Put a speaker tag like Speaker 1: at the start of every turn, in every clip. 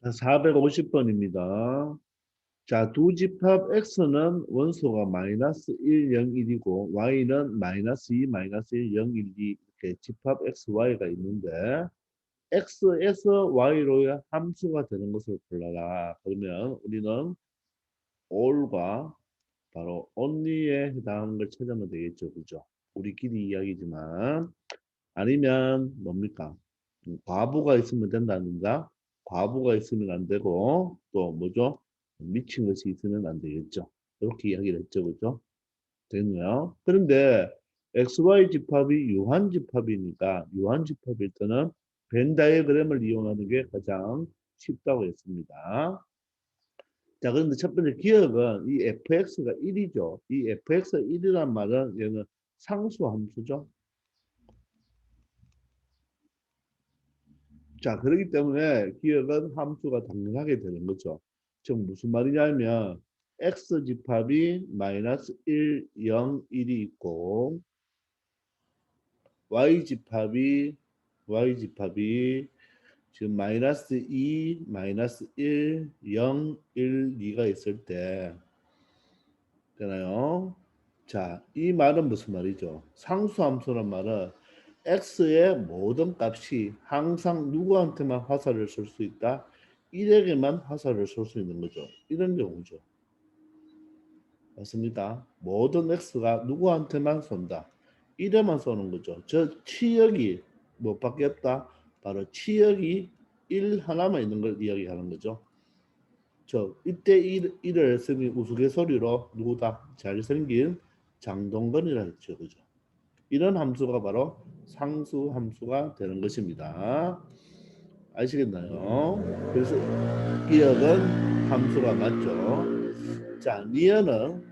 Speaker 1: 자, 450번입니다. 자, 두 집합 x는 원소가 마이너스 1, 0, 1이고 y는 마이너스 2, 마이너스 1, 0, 1, 2 이렇게 집합 x, y가 있는데 x에서 y로의 함수가 되는 것을 골라라. 그러면 우리는 all과 바로 only에 해당하는 걸 찾으면 되겠죠. 그죠? 우리끼리 이야기지만 아니면 뭡니까? 과부가 있으면 된다든가 과부가 있으면 안 되고 또 뭐죠? 미친 것이 있으면 안 되겠죠. 이렇게 이야기를 했죠. 그죠? 됐네요. 그런데 XY 집합이 유한집합이니까 유한집합일 때는 벤 다이어그램을 이용하는 게 가장 쉽다고 했습니다. 자, 그런데 첫 번째 기억은 이 fx가 1이죠. 이 fx가 1이란 말은 얘는 상수함수죠. 자, 그렇기 때문에 기억은 함수가 당연하게 되는 거죠. 즉 무슨 말이냐면 x 집합이 마이너스 1, 0, 1이 있고 y 집합이 지금 마이너스 2, 마이너스 1, 0, 1, 2가 있을 때 되나요? 자, 이 말은 무슨 말이죠? 상수함수란 말은 x의 모든 값이 항상 누구한테만 화살을 쏠 수 있다? 1에게만 화살을 쏠 수 있는 거죠. 이런 경우죠. 맞습니다. 모든 x가 누구한테만 쏜다. 1에만 쏘는 거죠. 저 치역이 뭐 밖에 없다? 바로 치역이 1 하나만 있는 걸 이야기하는 거죠. 이때 1을 쓰니 우스갯소리로 누구다? 잘생긴 장동건이라 했죠. 그죠? 이런 함수가 바로 상수 함수가 되는 것입니다. 아시겠나요? 그래서 기억은 함수가 맞죠. 자, 니은은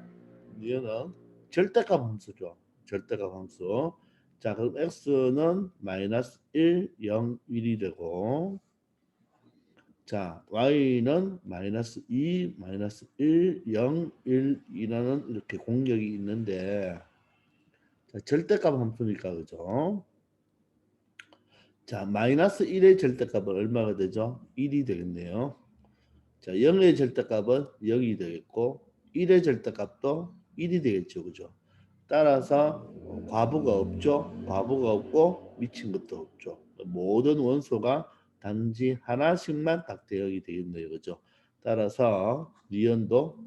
Speaker 1: 절대값 함수죠. 절대값 함수. 자, 그럼 x는 마이너스 1, 0, 1이 되고 자, y는 마이너스 2, 마이너스 1, 0, 1, 2라는 이렇게 공격이 있는데 자, 절대값 함수니까 그죠? 자, 마이너스 1의 절대값은 얼마가 되죠? 1이 되겠네요. 자, 0의 절대값은 0이 되겠고 1의 절대값도 1이 되겠죠. 그죠? 따라서 과부가 없죠. 과부가 없고 미친 것도 없죠. 모든 원소가 단지 하나씩만 딱 대응이 되겠네요. 그죠? 따라서 니은도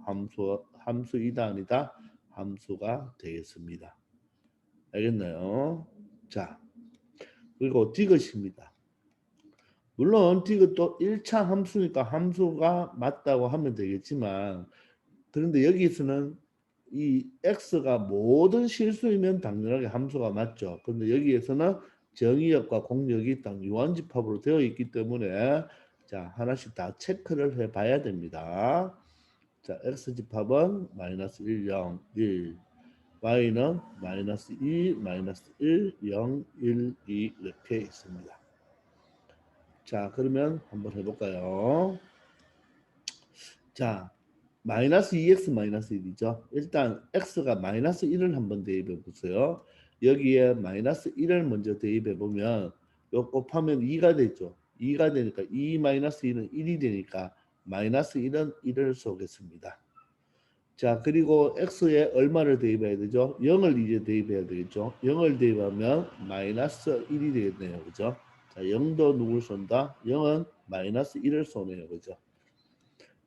Speaker 1: 함수이다 아니다 함수가 되겠습니다. 알겠나요? 자, 그리고 디귿입니다. 물론 디귿도 1차 함수니까 함수가 맞다고 하면 되겠지만 그런데 여기서는 이 x가 모든 실수이면 당연하게 함수가 맞죠. 그런데 여기에서는 정의역과 공역이 딱 유한집합으로 되어 있기 때문에 자 하나씩 다 체크를 해봐야 됩니다. 자 x집합은 마이너스 1, 0, 1 y는 마이너스 2, 마이너스 1, 0, 1, 2 이렇게 있습니다. 자 그러면 한번 해볼까요? 자 마이너스 2x 마이너스 1이죠. 일단 x가 마이너스 1을 한번 대입해 보세요. 여기에 마이너스 1을 먼저 대입해 보면 요 곱하면 2가 되죠. 2가 되니까 2 마이너스 1은 1이 되니까 마이너스 1은 1을 쏘겠습니다. 자 그리고 x에 얼마를 대입해야 되죠? 0을 이제 대입해야 되겠죠. 0을 대입하면 마이너스 1이 되겠네요. 그죠? 자 0도 누굴 쏜다? 0은 마이너스 1을 쏘네요. 그죠?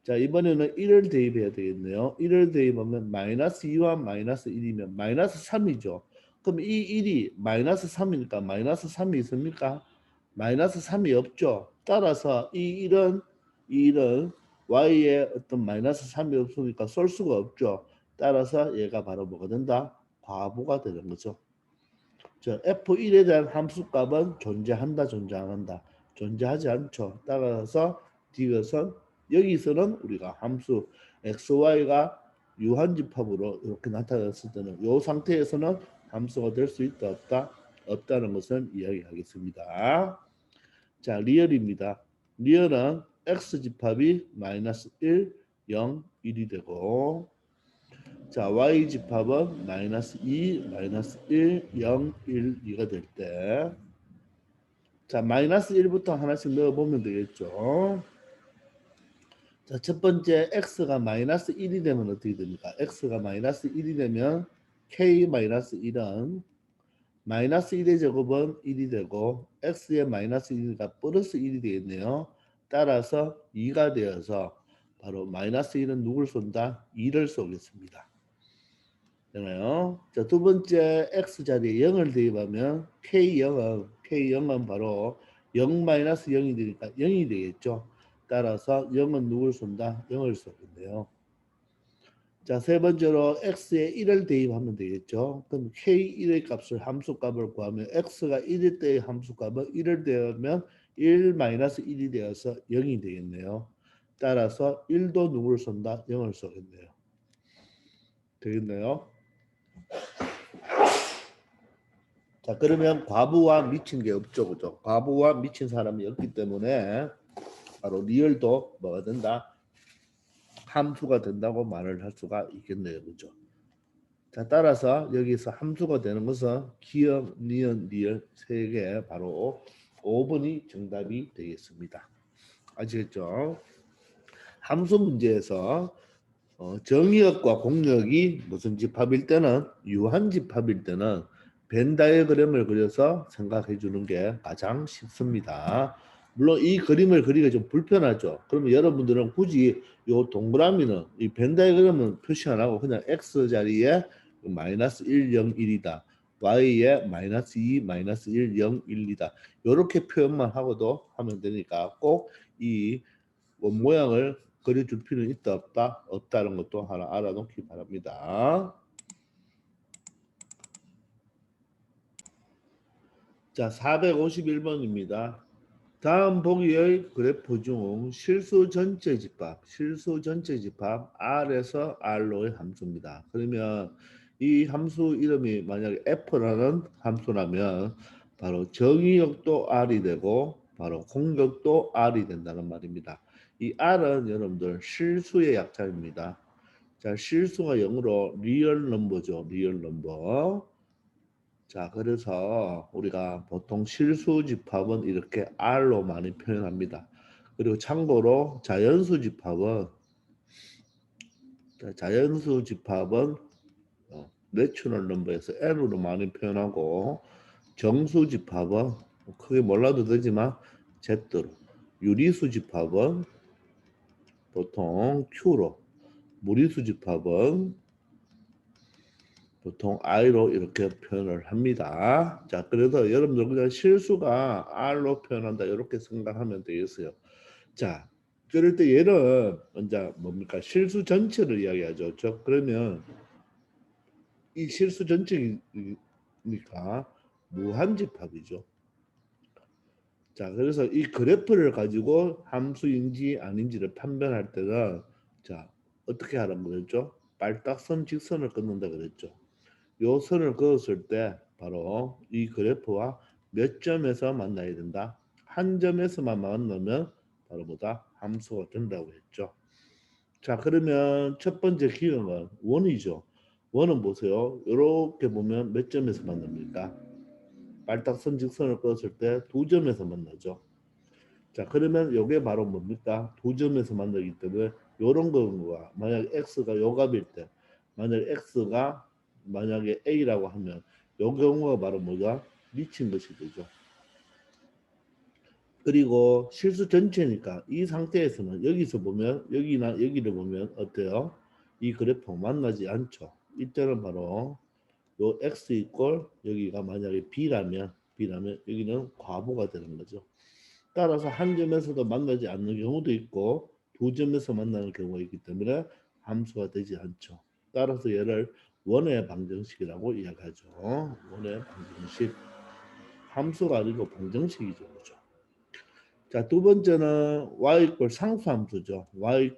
Speaker 1: 자 이번에는 1을 대입해야 되겠네요. 1을 대입하면 마이너스 2와 마이너스 1이면 마이너스 3이죠. 그럼 이 1이 마이너스 3이니까 마이너스 3이 있습니까? 마이너스 3이 없죠. 따라서 이 1은 y에 어떤 마이너스 3이 없으니까 쏠 수가 없죠. 따라서 얘가 바로 뭐가 된다? 과부가 되는 거죠. 저 f1에 대한 함수값은 존재한다, 존재 안 한다. 존재하지 않죠. 따라서 디귿은 여기서는 우리가 함수 xy가 유한집합으로 이렇게 나타났을 때는 이 상태에서는 함수가 될 수 있다, 없다? 없다는 것을 이야기하겠습니다. 자, 리얼입니다. 리얼은 x집합이 마이너스 1, 0, 1이 되고 자, y 집합은 마이너스 2, 마이너스 1, 0, 1, 2가 될 때 자, 마이너스 1부터 하나씩 넣어보면 되겠죠. 자, 첫 번째 x가 마이너스 1이 되면 어떻게 됩니까? x가 마이너스 1이 되면 k 마이너스 1은 마이너스 1의 제곱은 1이 되고 x의 마이너스 1이니까 플러스 1이 되겠네요. 따라서 2가 되어서 바로 마이너스 1은 누굴 쏜다? 2를 쏘겠습니다. 되나요? 자, 두 번째 x 자리에 0을 대입하면 K0은 바로 0 마이너스 0이 되니까 0이 되겠죠. 따라서 0은 누굴 쏜다? 0을 쏘겠네요. 자, 세 번째로 x에 1을 대입하면 되겠죠. 그럼 k1의 값을 함수값을 구하면 x가 1일 때의 함수값은 1을 대하면 1 마이너스 1이 되어서 0이 되겠네요. 따라서 1도 누구를 쏜다? 0을 쏘겠네요. 되겠네요. 자, 그러면 과부와 미친 게 없죠, 그죠? 과부와 미친 사람이 없기 때문에 바로 리얼도 뭐가 된다? 함수가 된다고 말을 할 수가 있겠네요, 그죠? 자, 따라서 여기서 함수가 되는 것은 기역, 니은, 리얼 세 개 바로 5번이 정답이 되겠습니다. 아시겠죠? 함수 문제에서 정의역과 공역이 무슨 집합일 때는 유한 집합일 때는 벤 다이어그램을 그려서 생각해 주는 게 가장 쉽습니다. 물론 이 그림을 그리기가 좀 불편하죠. 그러면 여러분들은 굳이 이 동그라미는 이 벤 다이어그램은 표시 안 하고 그냥 x 자리에 마이너스 1, 0, 1이다. y에 마이너스 2, 마이너스 1, 0, 1이다. 이렇게 표현만 하고도 하면 되니까 꼭 이 모양을 그려줄 필요는 있다 없다? 없다는 것도 하나 알아놓기 바랍니다. 자, 451번입니다. 다음 보기의 그래프 중 실수 전체 집합 R에서 R로의 함수입니다. 그러면 이 함수 이름이 만약에 F라는 함수라면 바로 정의역도 R이 되고 바로 공격도 R이 된다는 말입니다. 이 R은 여러분들 실수의 약자입니다. 자, 실수가 영어로 리얼 넘버죠. 리얼 넘버. 자, 그래서 우리가 보통 실수 집합은 이렇게 R로 많이 표현합니다. 그리고 참고로 자연수 집합은 내추럴 넘버에서 N으로 많이 표현하고 정수 집합은 크게 몰라도 되지만 Z로 유리수 집합은 보통 Q로 무리수 집합은 보통 I로 이렇게 표현을 합니다. 자, 그래서 여러분들 그냥 실수가 R로 표현한다 이렇게 생각하면 되겠어요. 자, 그럴 때 얘는 이제 뭡니까? 실수 전체를 이야기하죠. 그러면 이 실수 전체니까 무한집합이죠. 자, 그래서 이 그래프를 가지고 함수인지 아닌지를 판별할 때는 자, 어떻게 하라고 그랬죠? 빨딱선 직선을 끊는다 그랬죠. 요 선을 그었을 때 바로 이 그래프와 몇 점에서 만나야 된다. 한 점에서만 만나면 바로 뭐다? 함수가 된다고 했죠. 자, 그러면 첫 번째 기형은 원이죠. 원은 보세요. 이렇게 보면 몇 점에서 만납니까? 빨딱선 직선을 그었을 때 두 점에서 만나죠. 자, 그러면 이게 바로 뭡니까? 두 점에서 만나기 때문에 이런 거가 만약 x가 요 값일 때 만약 x가 만약에 a라고 하면 요 경우가 바로 뭐가 미친 것이 되죠. 그리고 실수 전체니까 이 상태에서는 여기서 보면 여기나 여기를 보면 어때요? 이 그래프 만나지 않죠. 이때는 바로 요 x 이꼴 여기가 만약에 b라면 여기는 과보가 되는 거죠. 따라서 한 점에서도 만나지 않는 경우도 있고 두 점에서 만나는 경우가 있기 때문에 함수가 되지 않죠. 따라서 얘를 원의 방정식이라고 이야기하죠. 원의 방정식. 함수가 아니고 방정식이죠. 그죠? 자, 두 번째는 y 상수함수죠. y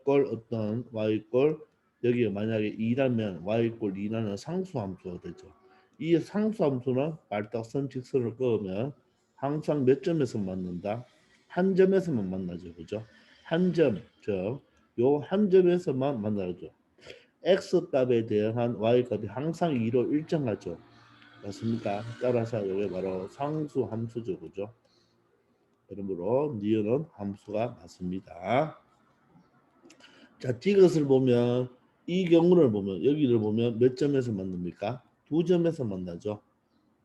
Speaker 1: 여기 만약에 2라면 y 2라는 상수함수가 되죠. 이 상수함수는 발딱선 직선을 그으면 항상 몇 점에서 만난다? 한 점에서만 만나죠. 그죠? 한 점, 즉 요 한 점에서만 만나죠. x 값에 대한 y 값이 항상 2로 일정하죠. 맞습니까? 따라서 이게 바로 상수함수죠. 그죠? 그러므로 니은은 함수가 맞습니다. 자, 이것을 보면 이 경우를 보면 여기를 보면 몇 점에서 만납니까? 두 점에서 만나죠.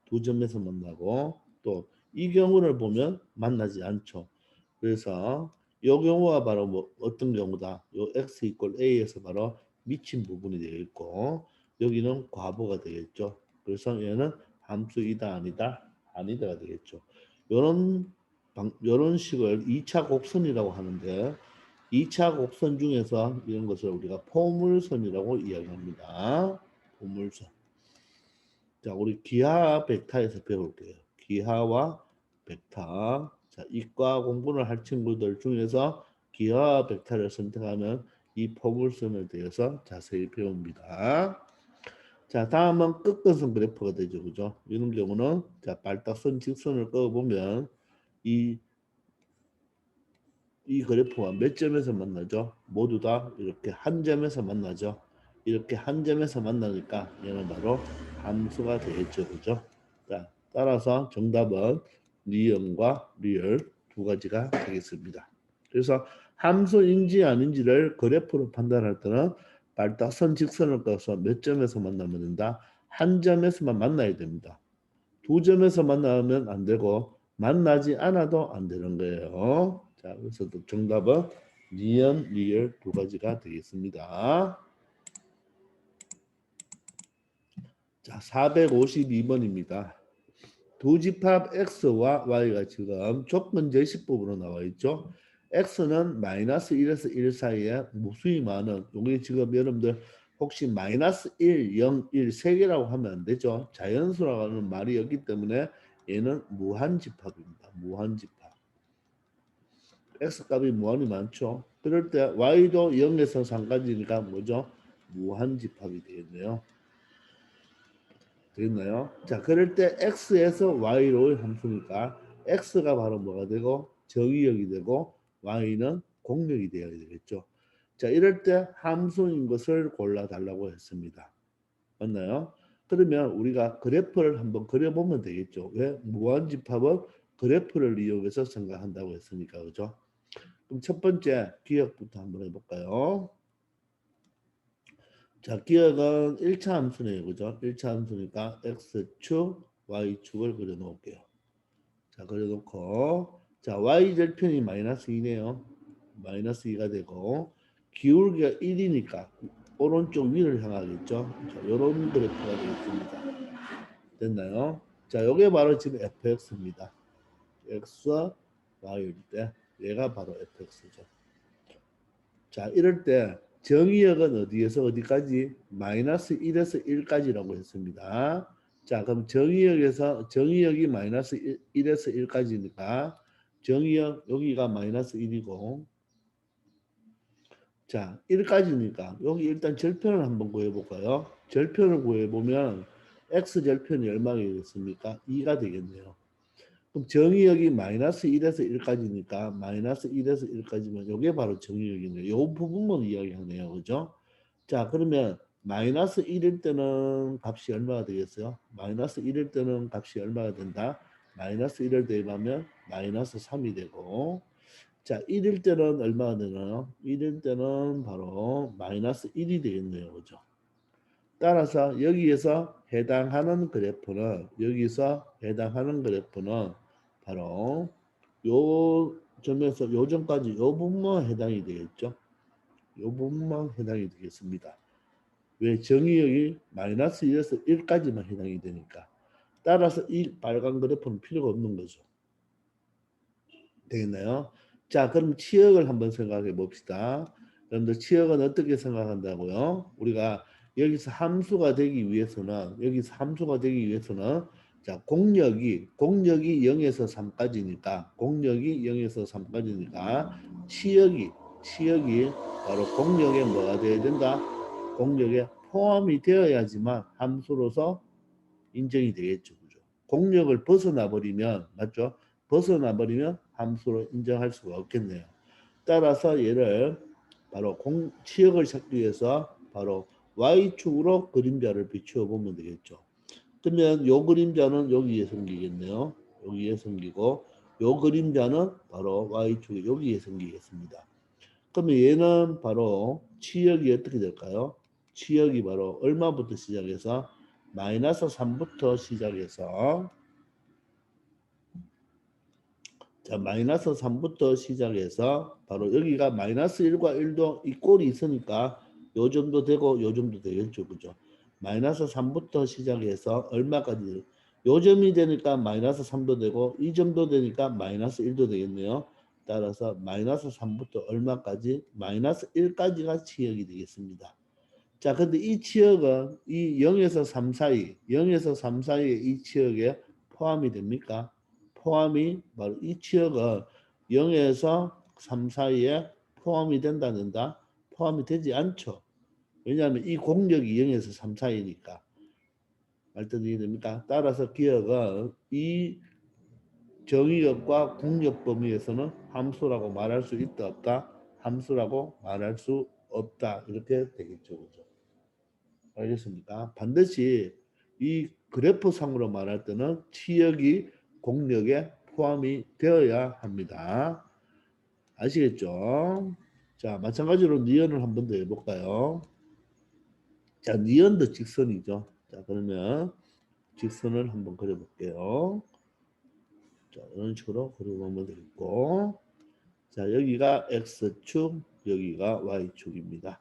Speaker 1: 두 점에서 만나고 또 이 경우를 보면 만나지 않죠. 그래서 이 경우가 바로 뭐 어떤 경우다. 요 x 이퀄 a에서 바로 미친 부분이 되겠고 여기는 과보가 되겠죠. 그래서 얘는 함수이다 아니다 아니다가 되겠죠. 요런 식을 2차 곡선이라고 하는데 2차 곡선 중에서 이런 것을 우리가 포물선이라고 이야기합니다. 포물선. 자, 우리 기하 벡터에서 배울게요. 기하와 벡터. 자, 이과 공부를 할 친구들 중에서 기하 벡터를 선택하면 이 포물선에 대해서 자세히 배웁니다. 자, 다음은 끝근선 그래프가 되죠. 그죠? 이런 경우는 자, 발딱선 직선을 그어보면 이 그래프가 몇 점에서 만나죠? 모두 다 이렇게 한 점에서 만나죠. 이렇게 한 점에서 만나니까 얘는 바로 함수가 되겠죠. 그죠? 자, 따라서 정답은 리언과 리얼 두 가지가 되겠습니다. 그래서 함수인지 아닌지를 그래프로 판단할 때는 발딱선 직선을 꺼서 몇 점에서 만나면 된다? 한 점에서만 만나야 됩니다. 두 점에서 만나면 안 되고 만나지 않아도 안 되는 거예요. 자, 그래서 정답은 리언, 리얼 두 가지가 되겠습니다. 자, 452번입니다. 두 집합 x와 y가 지금 조건 제시법으로 나와 있죠. x는 마이너스 1에서 1 사이에 무수히 많은, 이게 지금 여러분들 혹시 마이너스 1, 0, 1 세 개라고 하면 안 되죠. 자연수라고 하는 말이 없기 때문에 얘는 무한집합입니다. 무한집합. x값이 무한히 많죠. 그럴 때 y도 0에서 3까지니까 뭐죠? 무한집합이 되겠네요. 되겠나요? 자, 그럴 때 x에서 y로 함수니까 x가 바로 뭐가 되고 정의역이 되고 y는 공역이 되어야 되겠죠. 자, 이럴 때 함수인 것을 골라달라고 했습니다. 맞나요? 그러면 우리가 그래프를 한번 그려보면 되겠죠. 왜? 무한집합은 그래프를 이용해서 생각한다고 했으니까. 그죠? 그럼 첫 번째 기억부터 한번 해볼까요? 자, 기억은 1차 함수네요. 그죠? 1차 함수니까 x축, y축을 그려놓을게요. 자, 그려놓고 자, y절편이 마이너스 2네요. 마이너스 2가 되고 기울기가 1이니까 오른쪽 위를 향하겠죠. 자, 이런 그래프가 되겠습니다. 됐나요? 자, 요게 바로 지금 fx입니다. x와 y일 때 얘가 바로 fx죠. 자, 이럴 때 정의역은 어디에서 어디까지? 마이너스 1에서 1까지라고 했습니다. 자, 그럼 정의역이 마이너스 1에서 1까지니까 정의역 여기가 마이너스 1이고 자, 1까지니까 여기 일단 절편을 한번 구해볼까요? 절편을 구해보면 x절편이 얼마가 되겠습니까? 2가 되겠네요. 그럼 정의역이 마이너스 1에서 1까지니까 마이너스 1에서 1까지면 이게 바로 정의역이네요. 이 부분만 이야기하네요. 그죠? 자, 그러면 마이너스 1일 때는 값이 얼마가 되겠어요? 마이너스 1일 때는 값이 얼마가 된다? 마이너스 1을 대입하면 마이너스 3이 되고 자, 1일 때는 얼마가 되나요? 1일 때는 바로 마이너스 1이 되겠네요. 그죠? 따라서 여기서 해당하는 그래프는 바로 요 점에서 요 점까지 요 부분만 해당이 되겠죠. 요 부분만 해당이 되겠습니다. 왜? 정의역이 마이너스 1에서 1까지만 해당이 되니까. 따라서 이 빨간 그래프는 필요가 없는 거죠. 되겠나요? 자, 그럼 치역을 한번 생각해 봅시다. 여러분들 치역은 어떻게 생각한다고요? 우리가 여기서 함수가 되기 위해서는 자, 공역이 0에서 3까지니까 치역이 바로 공역에 뭐가 되어야 된다? 공역에 포함이 되어야지만 함수로서 인정이 되겠죠. 그죠? 공역을 벗어나 버리면 맞죠? 벗어나 버리면 함수로 인정할 수가 없겠네요. 따라서 얘를 바로 치역을 찾기 위해서 바로 y축으로 그림자를 비추어 보면 되겠죠. 그러면 요 그림자는 여기에 생기겠네요. 여기에 생기고 요 그림자는 바로 y축이 여기에 생기겠습니다. 그러면 얘는 바로 치역이 어떻게 될까요? 치역이 바로 얼마부터 시작해서 마이너스 3부터 시작해서 자 마이너스 3부터 시작해서 바로 여기가 마이너스 1과 1도 이 꼴이 있으니까 요 정도 되고 요 정도 되겠죠. 그죠? 마이너스 3부터 시작해서 얼마까지 요 점이 되니까 마이너스 3도 되고 이 점도 되니까 마이너스 1도 되겠네요. 따라서 마이너스 3부터 얼마까지? 마이너스 1까지가 치역이 되겠습니다. 자, 근데 이 치역은 이 0에서 3 사이, 0에서 3 사이에 이 치역에 포함이 됩니까? 포함이 바로 이 치역은 0에서 3 사이에 포함이 된다, 안 된다? 포함이 되지 않죠. 왜냐하면 이 공력이 0에서 3 사이니까. 말뜻 이해됩니까? 따라서 기억은 이 정의역과 공력 범위에서는 함수라고 말할 수 있다, 없다? 함수라고 말할 수 없다. 이렇게 되겠죠. 그죠? 알겠습니까? 반드시 이 그래프상으로 말할 때는 치역이 공력에 포함이 되어야 합니다. 아시겠죠? 자, 마찬가지로 니은을 한 번 더 해볼까요? 자, 니은도 직선이죠. 자, 그러면 직선을 한번 그려볼게요. 자, 이런 식으로 그려보면 되겠고, 자, 여기가 X축, 여기가 Y축입니다.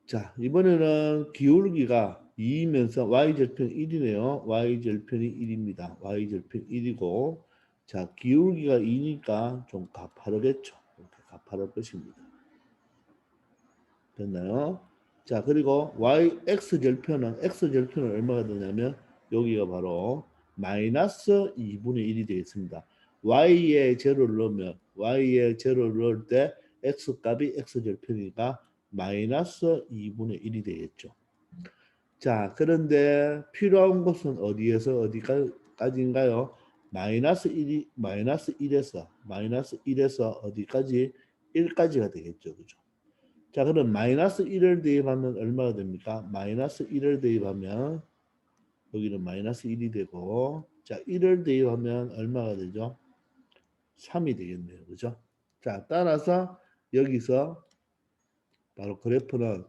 Speaker 1: 자, 이번에는 기울기가 2이면서 y절편 1이네요. y절편이 1입니다. y절편 1이고 자, 기울기가 2니까 좀 가파르겠죠. 이렇게 가파를 것입니다. 됐나요? 자, 그리고 x절편은 얼마가 되냐면 여기가 바로 마이너스 2분의 1이 되겠습니다. y에 제로를 넣을 때 x값이 x절편이니까 마이너스 2분의 1이 되겠죠. 자, 그런데 필요한 곳은 어디에서 어디까지인가요? 마이너스 1에서 어디까지? 1까지가 되겠죠. 그죠? 자, 그럼 마이너스 1을 대입하면 얼마가 됩니까? 마이너스 1을 대입하면 여기는 마이너스 1이 되고 자, 1을 대입하면 얼마가 되죠? 3이 되겠네요. 그죠? 자, 따라서 여기서 바로 그래프는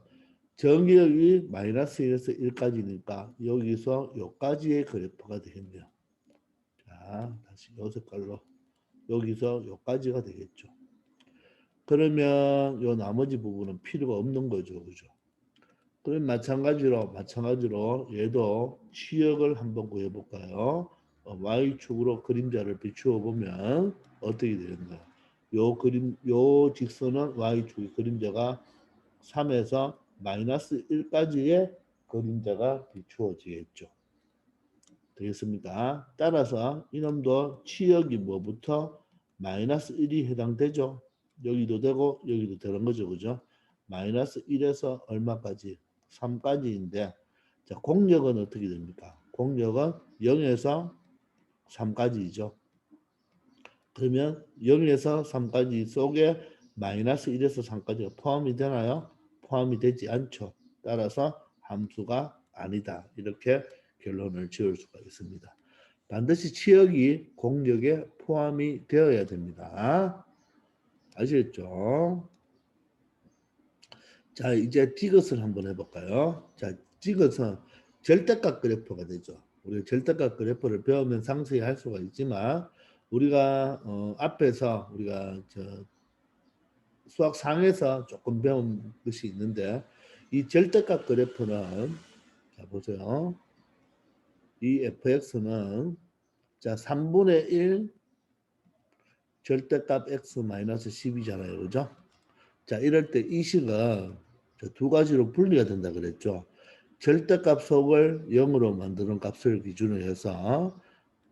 Speaker 1: 정기역이 마이너스 1에서 1까지니까 여기서 여기까지의 그래프가 되겠네요. 자, 다시 요 색깔로 여기서 여기까지가 되겠죠. 그러면 요 나머지 부분은 필요가 없는 거죠. 그죠? 그럼 마찬가지로 얘도 치역을 한번 구해볼까요? Y축으로 그림자를 비추어 보면 어떻게 되겠나요? 요 직선은 Y축의 그림자가 3에서 마이너스 1까지의 그림자가 비추어지겠죠. 되겠습니까? 따라서 이놈도 치역이 뭐부터 마이너스 1이 해당되죠. 여기도 되고 여기도 되는 거죠. 그죠? 마이너스 1에서 얼마까지? 3까지인데 자, 공력은 어떻게 됩니까? 공력은 0에서 3까지이죠. 그러면 0에서 3까지 속에 마이너스 1에서 3까지가 포함이 되나요? 포함이 되지 않죠. 따라서 함수가 아니다. 이렇게 결론을 지을 수가 있습니다. 반드시 치역이 공력에 포함이 되어야 됩니다. 아시겠죠? 자, 이제 디귿을 한번 해볼까요? 자, 디귿은 절대값 그래프가 되죠. 우리가 절대값 그래프를 배우면 상세히 할 수가 있지만 우리가 앞에서 우리가 수학 상에서 조금 배운 것이 있는데 이 절대값 그래프는 자 보세요. 이 fx는 자 3분의 1 절대값 x 마이너스 10이잖아요. 그죠? 자 이럴 때 이 식은 두 가지로 분리가 된다 그랬죠. 절대값 속을 0으로 만드는 값을 기준으로 해서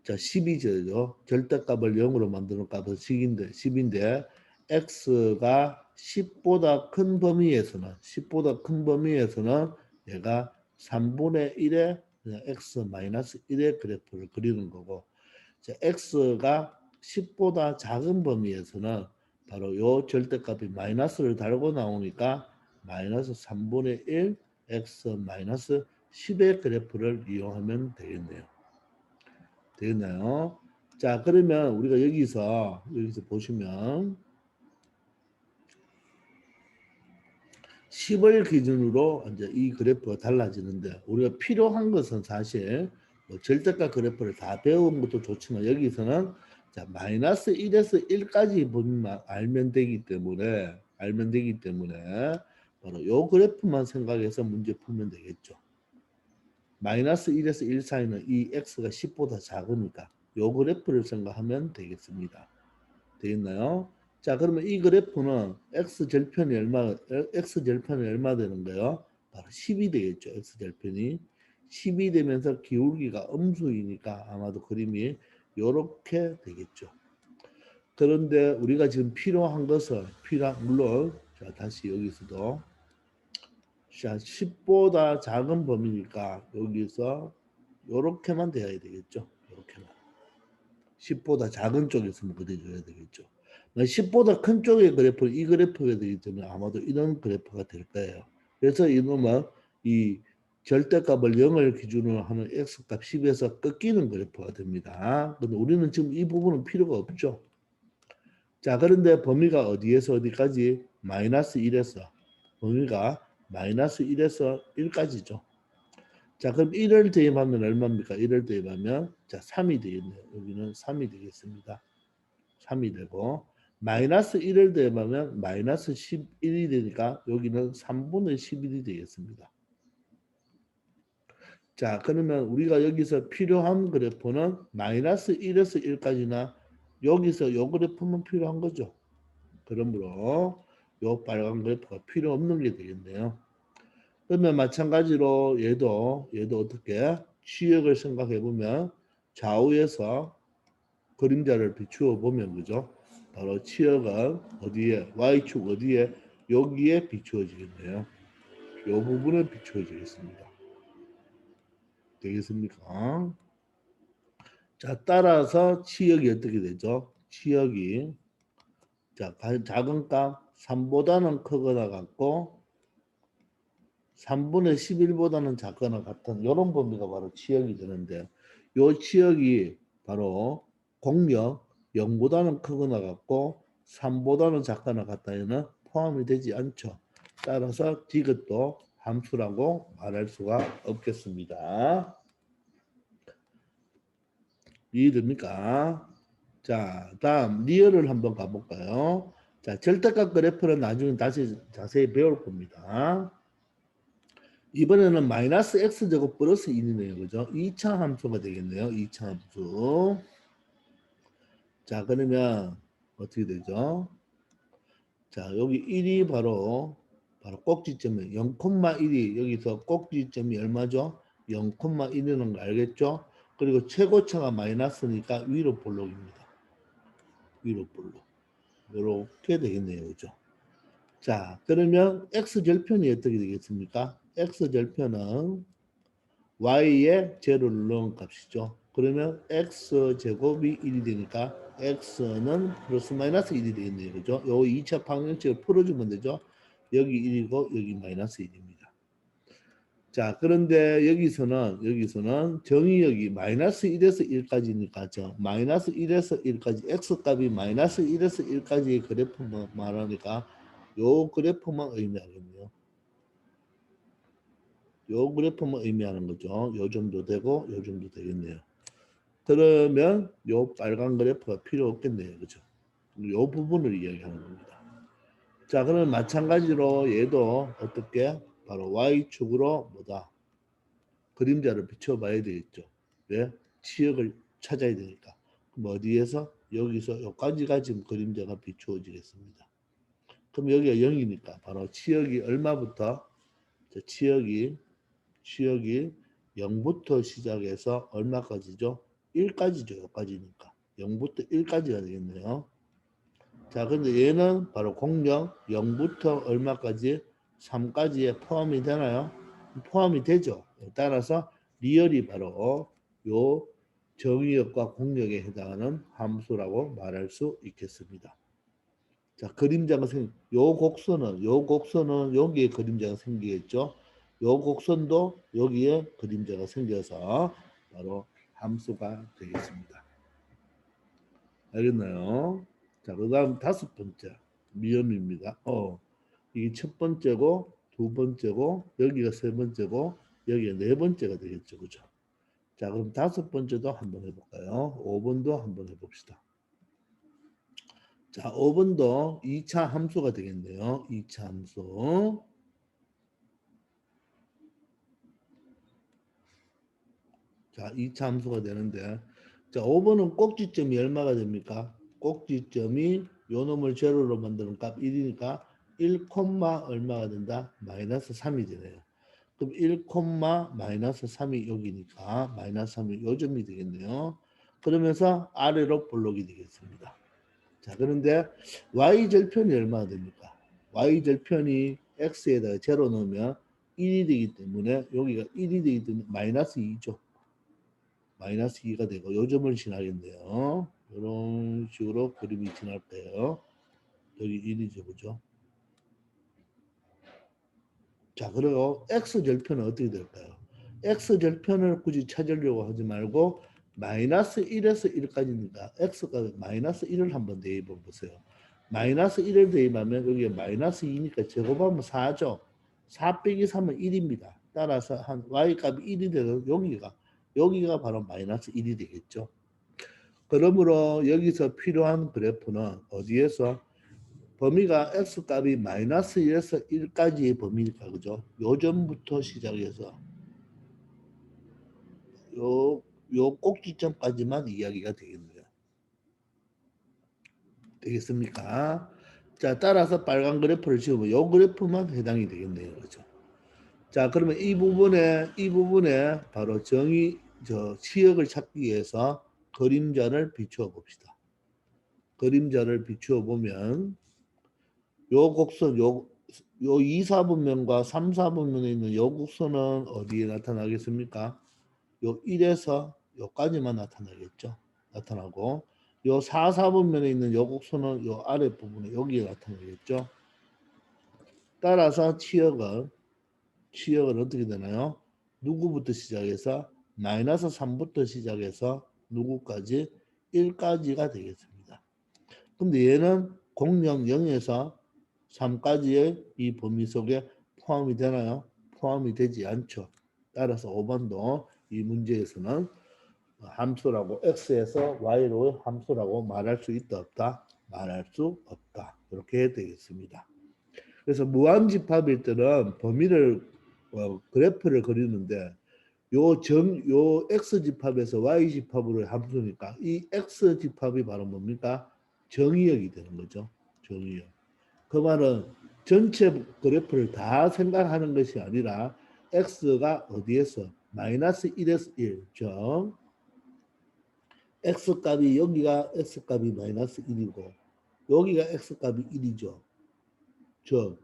Speaker 1: 자 10이죠. 절대값을 0으로 만드는 값은 10인데 x가 10보다 큰 범위에서는 얘가 3분의 1의 x 마이너스 1의 그래프를 그리는 거고 자, x가 10보다 작은 범위에서는 바로 요 절대값이 마이너스를 달고 나오니까 마이너스 3분의 1 x 마이너스 10의 그래프를 이용하면 되겠네요. 되겠나요? 자, 그러면 우리가 여기서 보시면 10을 기준으로 이제 이 그래프가 달라지는데 우리가 필요한 것은 사실 뭐 절대값 그래프를 다 배운 것도 좋지만 여기서는 자 마이너스 1에서 1까지 보면 알면 되기 때문에 바로 요 그래프만 생각해서 문제 풀면 되겠죠. 마이너스 1에서 1 사이는 이 x가 10보다 작으니까 요 그래프를 생각하면 되겠습니다. 되겠나요? 자, 그러면 이 그래프는 x절편이 얼마 되는 거예요? 바로 10이 되겠죠. x절편이 10이 되면서 기울기가 음수이니까 아마도 그림이 이렇게 되겠죠. 그런데 우리가 지금 필요한 것은 물론 자, 다시 여기서도 자, 10보다 작은 범위니까 여기서 이렇게만 돼야 되겠죠. 이렇게만. 10보다 작은 쪽에서 그려줘야 되겠죠. 10보다 큰 쪽의 그래프, 이 그래프가 되기 때문에 아마도 이런 그래프가 될 거예요. 그래서 이놈은 이 절대값을 0을 기준으로 하는 x값 10에서 꺾이는 그래프가 됩니다. 근데 우리는 지금 이 부분은 필요가 없죠. 자, 그런데 범위가 어디에서 어디까지? 마이너스 1에서 범위가 마이너스 1에서 1까지죠. 자, 그럼 1을 대입하면 얼마입니까? 1을 대입하면 자 3이 되겠네요. 여기는 3이 되겠습니다. 3이 되고 마이너스 1을 대입하면 마이너스 11이 되니까 여기는 3분의 11이 되겠습니다. 자, 그러면 우리가 여기서 필요한 그래프는 마이너스 1에서 1까지나 여기서 요 그래프만 필요한 거죠. 그러므로 요 빨간 그래프가 필요 없는 게 되겠네요. 그러면 마찬가지로 얘도 어떻게 취역을 생각해 보면 좌우에서 그림자를 비추어 보면 그죠? 바로 취역은 어디에 y축 어디에 여기에 비추어지겠네요. 이 부분에 비추어지겠습니다. 되겠습니까? 자, 따라서 취역이 어떻게 되죠? 취역이 자 작은 값 3보다는 크거나 같고 3분의 11보다는 작거나 같은 이런 범위가 바로 취역이 되는데 이 취역이 바로 공역 0보다는 크거나 같고 3보다는 작거나 같다에는 포함이 되지 않죠. 따라서 이것도 함수라고 말할 수가 없겠습니다. 이해됩니까? 자, 다음 리얼을 한번 가볼까요? 자, 절대값 그래프는 나중에 다시 자세히 배울 겁니다. 이번에는 마이너스 x제곱 플러스 1이네요. 그죠? 2차 함수가 되겠네요. 2차 함수. 자, 그러면 어떻게 되죠? 자, 여기 1이 바로 꼭지점이에요. 0,1이 여기서 꼭지점이 얼마죠? 0,1이라는 거 알겠죠? 그리고 최고차가 마이너스니까 위로 볼록입니다. 위로 볼록. 이렇게 되겠네요. 그죠? 자, 그러면 x절편이 어떻게 되겠습니까? x절편은 y에 제로를 넣은 값이죠. 그러면 x제곱이 1이 되니까 x는 플러스 마이너스 1이 되겠네요. 그죠? 요 2차 방정식을 풀어주면 되죠. 여기 1이고 여기 마이너스 1입니다. 자, 그런데 여기서는 정의역이 마이너스 1에서 1까지니까 마이너스 1에서 1까지 x값이 마이너스 1에서 1까지의 그래프만 말하니까 요 그래프만 의미하겠네요. 요 그래프만 의미하는 거죠. 요 정도 되고 요 정도 되겠네요. 그러면 요 빨간 그래프가 필요 없겠네요. 그죠? 요 부분을 이야기하는 겁니다. 자, 그러면 마찬가지로 얘도 어떻게 바로 y축으로 뭐다? 그림자를 비춰봐야 되겠죠. 왜? 치역을 찾아야 되니까. 그럼 어디에서? 여기서 여기까지가 지금 그림자가 비추어지겠습니다. 그럼 여기가 0이니까 바로 치역이 얼마부터? 자, 치역이 0부터 시작해서 얼마까지죠? 1까지죠. 여기까지니까. 0부터 1까지가 되겠네요. 자, 근데 얘는 바로 공령 0부터 얼마까지? 3까지에 포함이 되나요? 포함이 되죠. 따라서 리얼이 바로 요 정의역과 공역에 해당하는 함수라고 말할 수 있겠습니다. 자, 그림자가 요 곡선은 여기에 그림자가 생기겠죠. 요 곡선도 여기에 그림자가 생겨서 바로 함수가 되겠습니다. 알겠나요? 자, 그 다음 5번째 미음입니다. 이게 첫 번째고 두 번째고 여기가 세 번째고 여기가 네 번째가 되겠죠. 그죠? 자, 그럼 다섯 번째도 한번 해볼까요? 5번도 한번 해봅시다. 자, 5번도 2차 함수가 되겠네요. 2차 함수. 자, 2차 함수가 되는데 자, 5번은 꼭지점이 얼마가 됩니까? 꼭지점이 요 놈을 제로로 만드는 값 1이니까 1, 얼마가 된다? 마이너스 3이 되네요. 그럼 1, 마이너스 3이 여기니까 마이너스 3이 요 점이 되겠네요. 그러면서 아래로 볼록이 되겠습니다. 자, 그런데 y절편이 얼마나 됩니까? y절편이 x에다가 제로 넣으면 1이 되기 때문에 여기가 1이 되기 때문에 마이너스 2죠. 마이너스 2가 되고 요점을 지나겠네요. 이런 식으로 그림이 지날 거예요. 여기 1이죠. 그죠? 자, 그리고 x절편은 어떻게 될까요? x절편을 굳이 찾으려고 하지 말고 마이너스 1에서 1까지니까 x가 마이너스 1을 한번 대입해 보세요. 마이너스 1을 대입하면 여기에 마이너스 2니까 제곱하면 4죠. 4 빼기 3은 1입니다. 따라서 한 y값이 1이 되면 여기가 바로 마이너스 1이 되겠죠. 그러므로 여기서 필요한 그래프는 어디에서 범위가 x값이 마이너스 1에서 1까지의 범위니까 그죠? 요점부터 시작해서 요 꼭지점까지만 이야기가 되겠네요. 되겠습니까? 자, 따라서 빨간 그래프를 지우면 요 그래프만 해당이 되겠네요. 그죠? 자, 그러면 이 부분에 바로 치역을 찾기 위해서 그림자를 비추어 봅시다. 그림자를 비추어 보면 요 곡선 요 2, 4분면과 3, 4분면에 있는 요 곡선은 어디에 나타나겠습니까? 요 1에서 요까지만 나타나겠죠. 나타나고 요 4, 4분면에 있는 요 곡선은 요 아랫부분에 여기에 나타나겠죠. 따라서 치역은 어떻게 되나요? 누구부터 시작해서 마이너스 3부터 시작해서 누구까지 1까지가 되겠습니다. 근데 얘는 0에서 3까지의 이 범위 속에 포함이 되나요? 포함이 되지 않죠. 따라서 5번도 이 문제에서는 함수라고 x에서 y로 함수라고 말할 수 있다 없다? 말할 수 없다. 이렇게 되겠습니다. 그래서 무한집합일 때는 범위를 그래프를 그리는데 요 x집합에서 y집합으로 함수니까 이 x집합이 바로 뭡니까? 정의역이 되는 거죠. 정의역. 그 말은 전체 그래프를 다 생각하는 것이 아니라 x가 어디에서 마이너스 1에서 1, 즉 x값이 여기가 x값이 마이너스 1이고 여기가 x값이 1이죠. 즉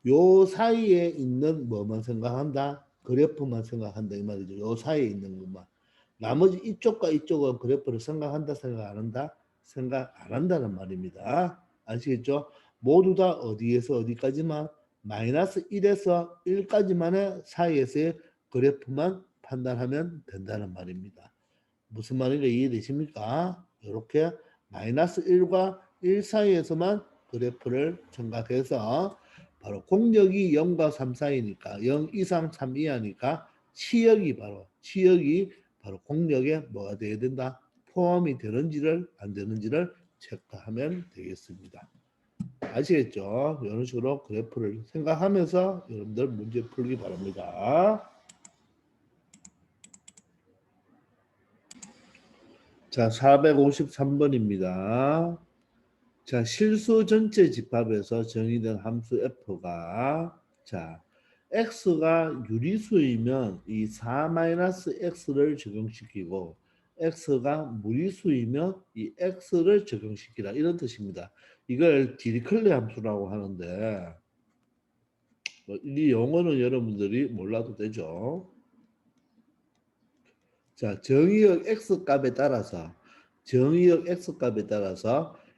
Speaker 1: 요 사이에 있는 뭐만 생각한다? 그래프만 생각한다 이 말이죠. 요 사이에 있는 것만. 나머지 이쪽과 이쪽은 그래프를 생각한다 생각 안 한다? 생각 안 한다는 말입니다. 아시겠죠? 모두 다 어디에서 어디까지만 마이너스 1에서 1까지만의 사이에서의 그래프만 판단하면 된다는 말입니다. 무슨 말인가 이해되십니까? 이렇게 마이너스 1과 1 사이에서만 그래프를 생각해서 바로 공역이 0과 3 사이니까 0 이상 3 이하니까 치역이 바로 공역에 뭐가 돼야 된다? 포함이 되는지를 안 되는지를 체크하면 되겠습니다. 아시겠죠? 이런 식으로 그래프를 생각하면서 여러분들 문제 풀기 바랍니다. 자, 453번입니다. 자, 실수 전체 집합에서 정의된 함수 f가 자, x가 유리수이면 이 4-x를 적용시키고 x가 무리수이면 이 x를 적용시키라 이런 뜻입니다. 이걸 디리클레 함수라고 하는데 이 용어는 여러분들이 몰라도 되죠. 자, 정의역 x 값에 따라서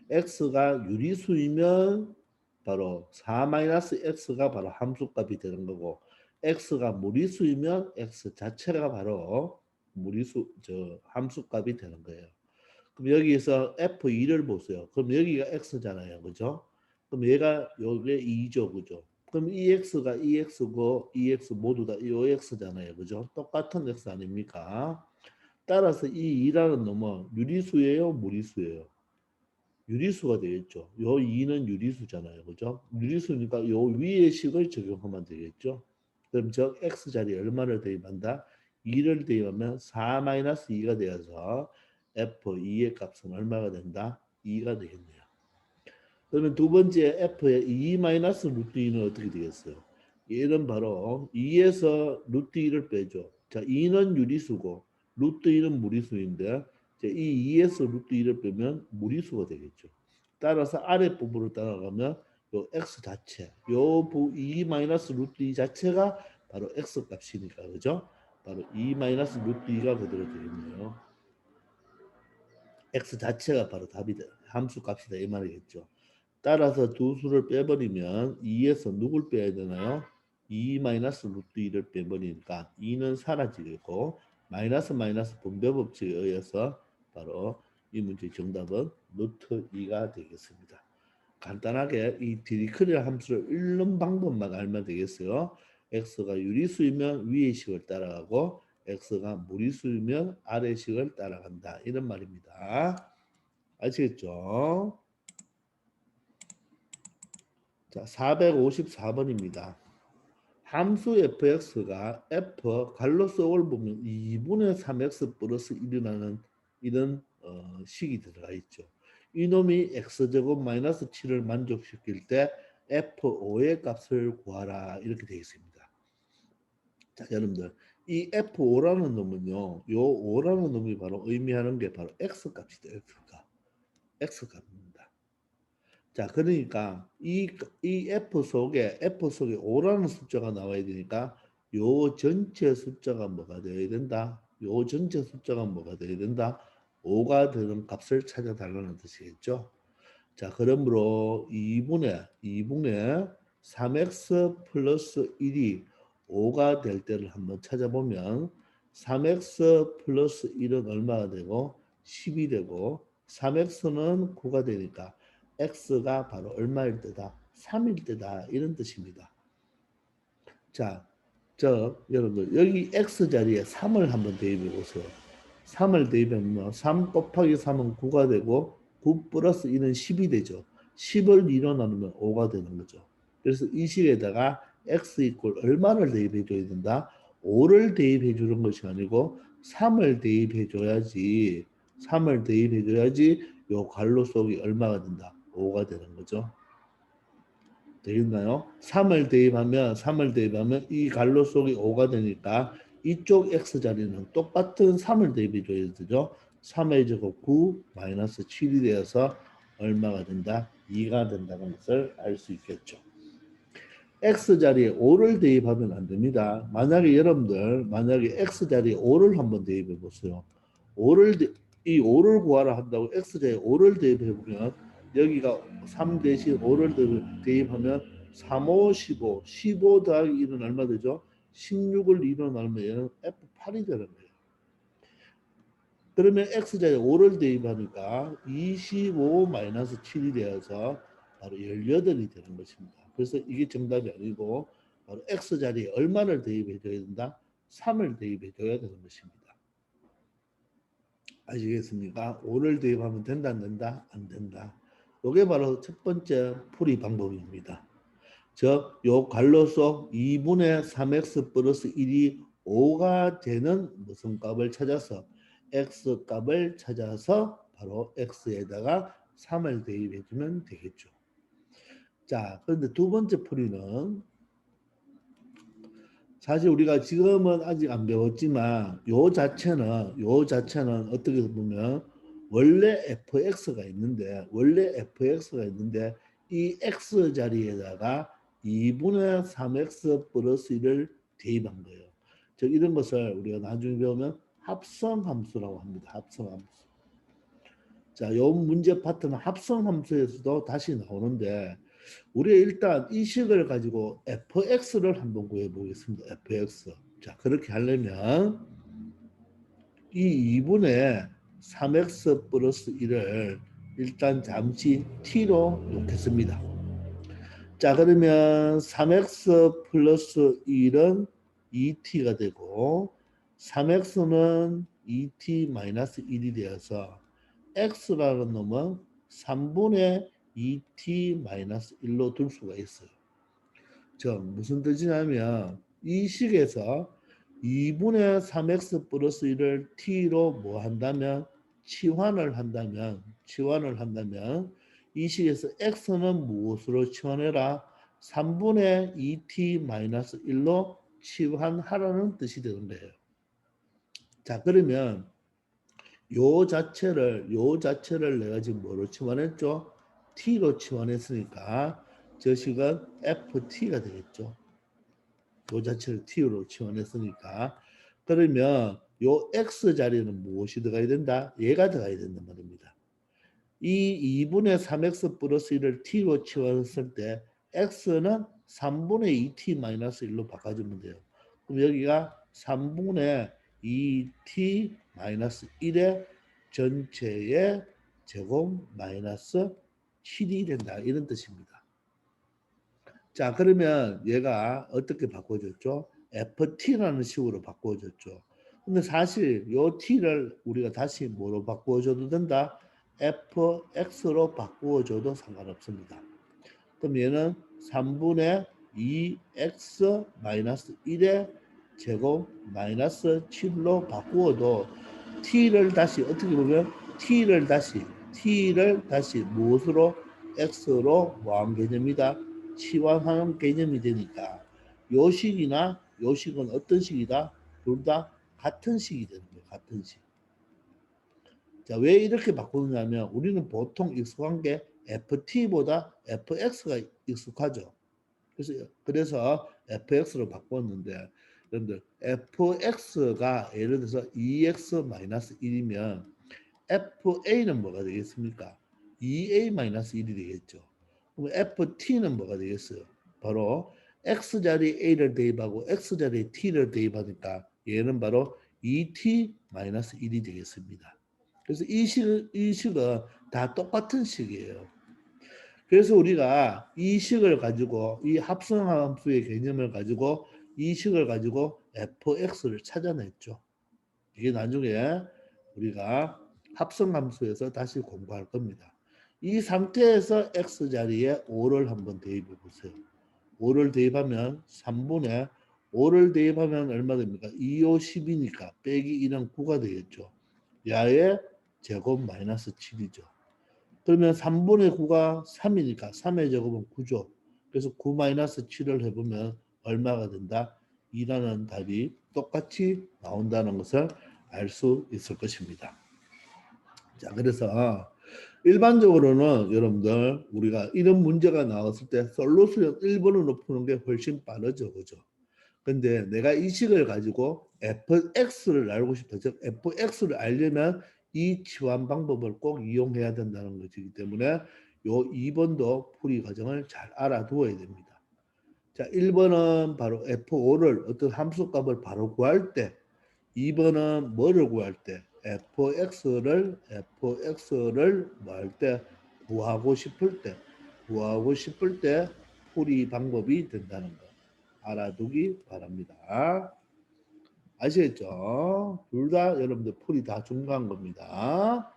Speaker 1: x가 유리수이면 바로 4-x가 바로 함수값이 되는 거고 x가 무리수이면 x 자체가 바로 함수값이 되는 거예요. 그럼 여기에서 f2를 보세요. 그럼 여기가 x잖아요. 그죠? 그럼 얘가 여기에 2죠. 그죠? 그럼 EX가 EX고 EX 모두 다 EOX잖아요. 그죠? 똑같은 X 아닙니까? 따라서 이 2라는 놈은 유리수예요? 무리수예요? 유리수가 되겠죠. 요 2는 유리수잖아요. 그죠? 유리수니까 요 위의 식을 적용하면 되겠죠. 그럼 저 X 자리에 얼마를 대입한다? 2를 대입하면 4-2가 되어서 F2의 값은 얼마가 된다? 2가 되겠네요. 그러면 두 번째 F의 2 마이너스 루트 2는 어떻게 되겠어요? 얘는 바로 2에서 루트 2를 빼죠. 자, 2는 유리수고 루트 2는 무리수인데 이 2에서 루트 2를 빼면 무리수가 되겠죠. 따라서 아래 부분으로 따라가면 요 x 자체, 요 2 마이너스 루트 2 자체가 바로 x 값이니까 그죠? 바로 2 마이너스 루트 2가 그대로 되겠네요. x 자체가 바로 답이 함수 값이다 이 말이겠죠. 따라서 두 수를 빼버리면 2에서 누굴 빼야 되나요? 2 마이너스 루트 2를 빼버리니까 2는 사라지겠고 마이너스 마이너스 분배 법칙에 의해서 바로 이 문제의 정답은 루트 2가 되겠습니다. 간단하게 이 디리크리 함수를 읽는 방법만 알면 되겠어요. x가 유리수이면 위의 식을 따라가고 x가 무리수이면 아래 식을 따라간다. 이런 말입니다. 아시겠죠? 자, 454번입니다. 함수 fx가 f 갈로스 올 보면 2분의 3x 플러스 1이라는 이런 식이 들어가 있죠. 이놈이 x제곱 마이너스 7을 만족시킬 때 f5의 값을 구하라 이렇게 되어 있습니다. 자, 여러분들 이 f5라는 놈은요. 요 5라는 놈이 바로 의미하는 게 바로 x값이죠. x값입니다. 자, 그러니까 이 F 속에 5라는 숫자가 나와야 되니까 요 전체 숫자가 뭐가 되어야 된다? 요 전체 숫자가 뭐가 되어야 된다? 5가 되는 값을 찾아달라는 뜻이겠죠. 자, 그러므로 2분의 3x 플러스 1이 5가 될 때를 한번 찾아보면 3x 플러스 1은 얼마가 되고 10이 되고 3x는 9가 되니까 x가 바로 얼마일 때다? 3일 때다. 이런 뜻입니다. 자, 여러분들 여기 x 자리에 3을 한번 대입해 보세요. 3을 대입하면 3 곱하기 3은 9가 되고 9 플러스 1은 10이 되죠. 10을 2로 나누면 5가 되는 거죠. 그래서 이 식에다가 x 이꼴 얼마를 대입해 줘야 된다? 5를 대입해 주는 것이 아니고 3을 대입해 줘야지 3을 대입해 줘야지 요 괄호 속이 얼마가 된다? 5가 되는 거죠. 되겠나요? 3을 대입하면 이 괄호 속이 5가 되니까 이쪽 x자리는 똑같은 3을 대입해 줘야 되죠. 3의 제곱 9 마이너스 7이 되어서 얼마가 된다? 2가 된다는 것을 알 수 있겠죠. x자리에 5를 대입하면 안 됩니다. 만약에 x자리에 5를 한번 대입해 보세요. 이 5를 구하라 한다고 x자리에 5를 대입해 보면 여기가 3 대신 5를 대입하면 3, 5, 15. 15 더하기 1은 얼마 되죠? 16을 2로 나누면 얘는 F8이 되는 거예요. 그러면 x자리에 5를 대입하니까 25 마이너스 7이 되어서 바로 18이 되는 것입니다. 그래서 이게 정답이 아니고 바로 x자리에 얼마를 대입해 줘야 된다? 3을 대입해 줘야 되는 것입니다. 아시겠습니까? 5를 대입하면 된다 안 된다? 안 된다. 이게 바로 첫 번째 풀이 방법입니다. 즉, 요 괄호 속 2분의 3x 플러스 1이 5가 되는 무슨 값을 찾아서 x 값을 찾아서 바로 x에다가 3을 대입해 주면 되겠죠. 자, 그런데 두 번째 풀이는 사실 우리가 지금은 아직 안 배웠지만 요 자체는 어떻게 보면 원래 fx가 있는데 이 x 자리에다가 2분의 3x 플러스 1을 대입한 거예요. 즉 이런 것을 우리가 나중에 배우면 합성함수라고 합니다. 합성함수. 자, 요 문제 파트는 합성함수에서도 다시 나오는데 우리 일단 이 식을 가지고 fx를 한번 구해 보겠습니다. fx. 자, 그렇게 하려면 이 2분의 3x 플러스 1을 일단 잠시 t로 놓겠습니다. 자, 그러면 3x 플러스 1은 2t가 되고 3x는 2t 마이너스 1이 되어서 x라는 놈은 3분의 2t 마이너스 1로 둘 수가 있어요. 저 무슨 뜻이냐면 이 식에서 2분의 3x 플러스 1을 t로 뭐 한다면 치환을 한다면 이 식에서 x는 무엇으로 치환해라? 3분의 2t 마이너스 1로 치환하라는 뜻이 되는 거예요. 자, 그러면 요 자체를 내가 지금 뭐로 치환했죠? t로 치환했으니까 저 식은 ft가 되겠죠. 요 자체를 t로 치환했으니까 그러면 요 x 자리는 무엇이 들어가야 된다? 얘가 들어가야 된단 말입니다. 이 2분의 3x 플러스 1을 t로 치환했을 때 x는 3분의 2t 마이너스 1로 바꿔주면 돼요. 그럼 여기가 3분의 2t 마이너스 1의 전체의 제곱 마이너스 7이 된다. 이런 뜻입니다. 자, 그러면 얘가 어떻게 바꿔줬죠? ft라는 식으로 바꿔줬죠. 근데 사실 요 t를 우리가 다시 뭐로 바꿔줘도 된다? fx로 바꾸어줘도 상관없습니다. 그럼 얘는 3분의 2x 마이너스 1의 제곱 마이너스 7로 바꾸어도 t를 다시 어떻게 보면 t를 다시 무엇으로 x로 뭐한 개념이다? 치환하는 개념이 되니까 요식이나 요식은 어떤 식이다? 둘 다 같은 식이 되는 거예요. 같은 식. 자, 왜 이렇게 바꾸느냐면 우리는 보통 익숙한 게 ft보다 fx가 익숙하죠. 그래서 fx로 바꿨는데 여러분들 fx가 예를 들어서 2x-1이면 fa는 뭐가 되겠습니까? 2a-1이 되겠죠. 그럼 ft는 뭐가 되겠어요? 바로 x자리에 a를 대입하고 x자리에 t를 대입하니까 얘는 바로 2t-1이 되겠습니다. 그래서 이 식은 다 똑같은 식이에요. 그래서 우리가 이 식을 가지고 이 합성함수의 개념을 가지고 이 식을 가지고 fx를 찾아냈죠. 이게 나중에 우리가 합성함수에서 다시 공부할 겁니다. 이 상태에서 x자리에 5를 한번 대입해 보세요. 5를 대입하면 3분의 5를 대입하면 얼마 됩니까? 2, 5, 10이니까 빼기 1은 9가 되겠죠. 야의 제곱 마이너스 7이죠. 그러면 3분의 9가 3이니까 3의 제곱은 9죠. 그래서 9 마이너스 7을 해보면 얼마가 된다? 2라는 답이 똑같이 나온다는 것을 알 수 있을 것입니다. 자, 그래서 일반적으로는 여러분들 우리가 이런 문제가 나왔을 때 솔루션 1번으로 푸는 게 훨씬 빠르죠. 그죠? 근데 내가 이 식을 가지고 fx를 알고 싶다. 즉 fx를 알려면 이 치환 방법을 꼭 이용해야 된다는 것이기 때문에 요 2번도 풀이 과정을 잘 알아두어야 됩니다. 자, 1번은 바로 f5를 어떤 함수값을 바로 구할 때 2번은 뭐를 구할 때 fx를 뭐 할 때 구하고 싶을 때 풀이 방법이 된다는 거 알아두기 바랍니다. 아시겠죠? 둘 다 여러분들 풀이 다 중요한 겁니다.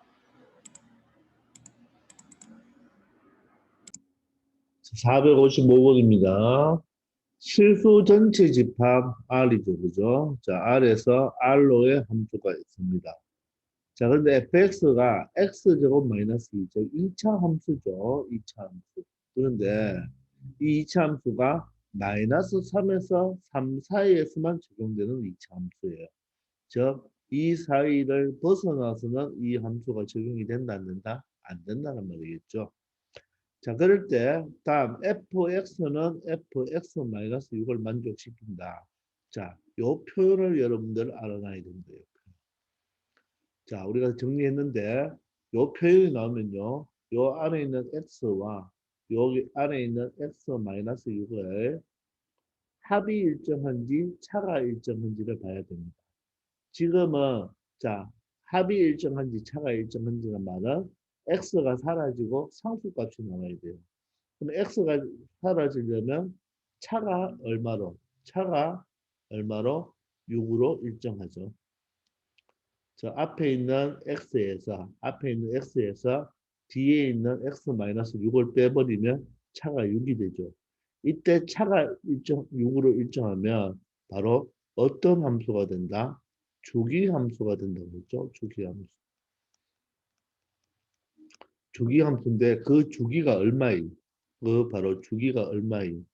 Speaker 1: 455번입니다. 실수 전체 집합 R이죠. 그죠? 자, R에서 R로의 함수가 있습니다. 자, 그런데 fx가 x제곱 마이너스 2죠. 2차 함수죠. 2차 함수. 그런데 이 2차 함수가 마이너스 3에서 3 사이에서만 적용되는 2차 함수예요. 즉, 이 사이를 벗어나서는 이 함수가 적용이 된다, 안 된다? 안 된다는 말이겠죠. 자, 그럴 때 다음 fx는 fx-6을 만족시킨다. 자, 요 표현을 여러분들 알아놔야 된대요. 자, 우리가 정리했는데 요 표현이 나오면요. 요 안에 있는 x와 여기 안에 있는 x-6을 합이 일정한지 차가 일정한지를 봐야 됩니다. 지금은 자, 합이 일정한지 차가 일정한지는 말은 x가 사라지고 상수값이 나와야 돼요. 그럼 x가 사라지려면 차가 얼마로? 차가 얼마로? 6으로 일정하죠. 저 앞에 있는 x에서 뒤에 있는 x-6을 빼버리면 차가 6이 되죠. 이때 차가 6으로 일정하면 바로 어떤 함수가 된다? 주기 함수가 된다고 했죠. 주기 함수. 주기 함수인데 그 주기가 얼마인? 그 바로 주기가 얼마인?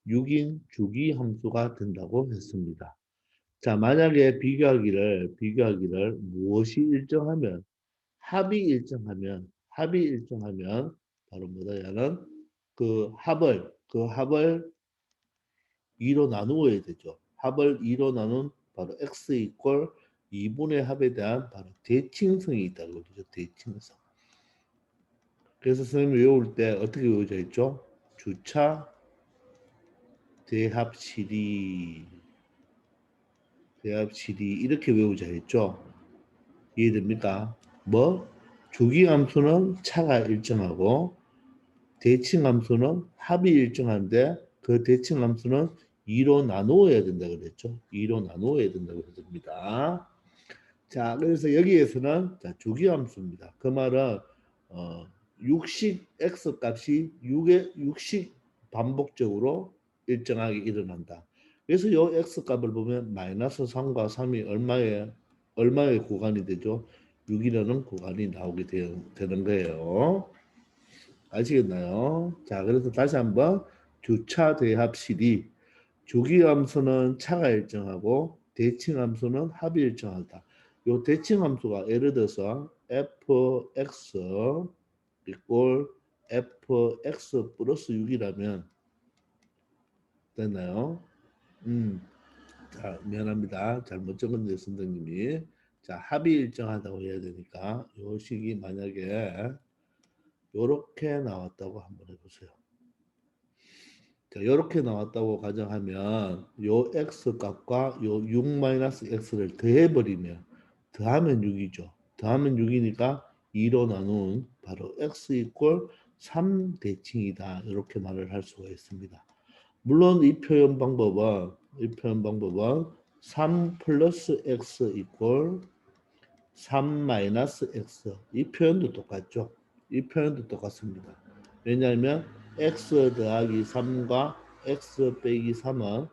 Speaker 1: 6인 주기 함수가 된다고 했습니다. 자, 만약에 비교하기를 무엇이 일정하면 합이 일정하면 바로 뭐다야는 그 합을 2로 나누어야 되죠. 합을 2로 나눈 바로 x 이퀄 2분의 합에 대한 바로 대칭성이 있다고 그러죠. 대칭성. 그래서 선생님이 외울 때 어떻게 외우자 했죠? 주차 대합실이 이렇게 외우자 했죠. 이해됩니까? 뭐? 주기함수는 차가 일정하고 대칭함수는 합이 일정한데 그 대칭함수는 2로 나누어야 된다 그랬죠. 2로 나누어야 된다고 했습니다. 자, 그래서 여기에서는 자, 주기함수입니다. 그 말은 육식 x 값이 6식 반복적으로 일정하게 일어난다. 그래서 요 x 값을 보면 마이너스 3과 3이 얼마의 구간이 되죠? 6이라는 구간이 나오게 되는 거예요. 아시겠나요? 자, 그래서 다시 한번 주차 대합실이 주기함수는 차가 일정하고 대칭함수는 합이 일정하다. 요 대칭함수가 예를 들어서 fx 이꼴 fx 플러스 6이라면 됐나요? 자, 미안합니다. 잘못 적었네요, 선생님이. 자, 합이 일정하다고 해야 되니까 요 식이 만약에 요렇게 나왔다고 한번 해보세요. 자, 이렇게 나왔다고 가정하면 요 x 값과 요 6-x를 더하면 6이죠. 더하면 6이니까 2로 나눈 바로 x 이꼴 3대칭이다. 이렇게 말을 할 수가 있습니다. 물론 이 표현 방법은 3 플러스 x 이꼴 3 마이너스 x 이 표현도 똑같죠. 이 표현도 똑같습니다. 왜냐하면 x 더하기 3과 x 빼기 3은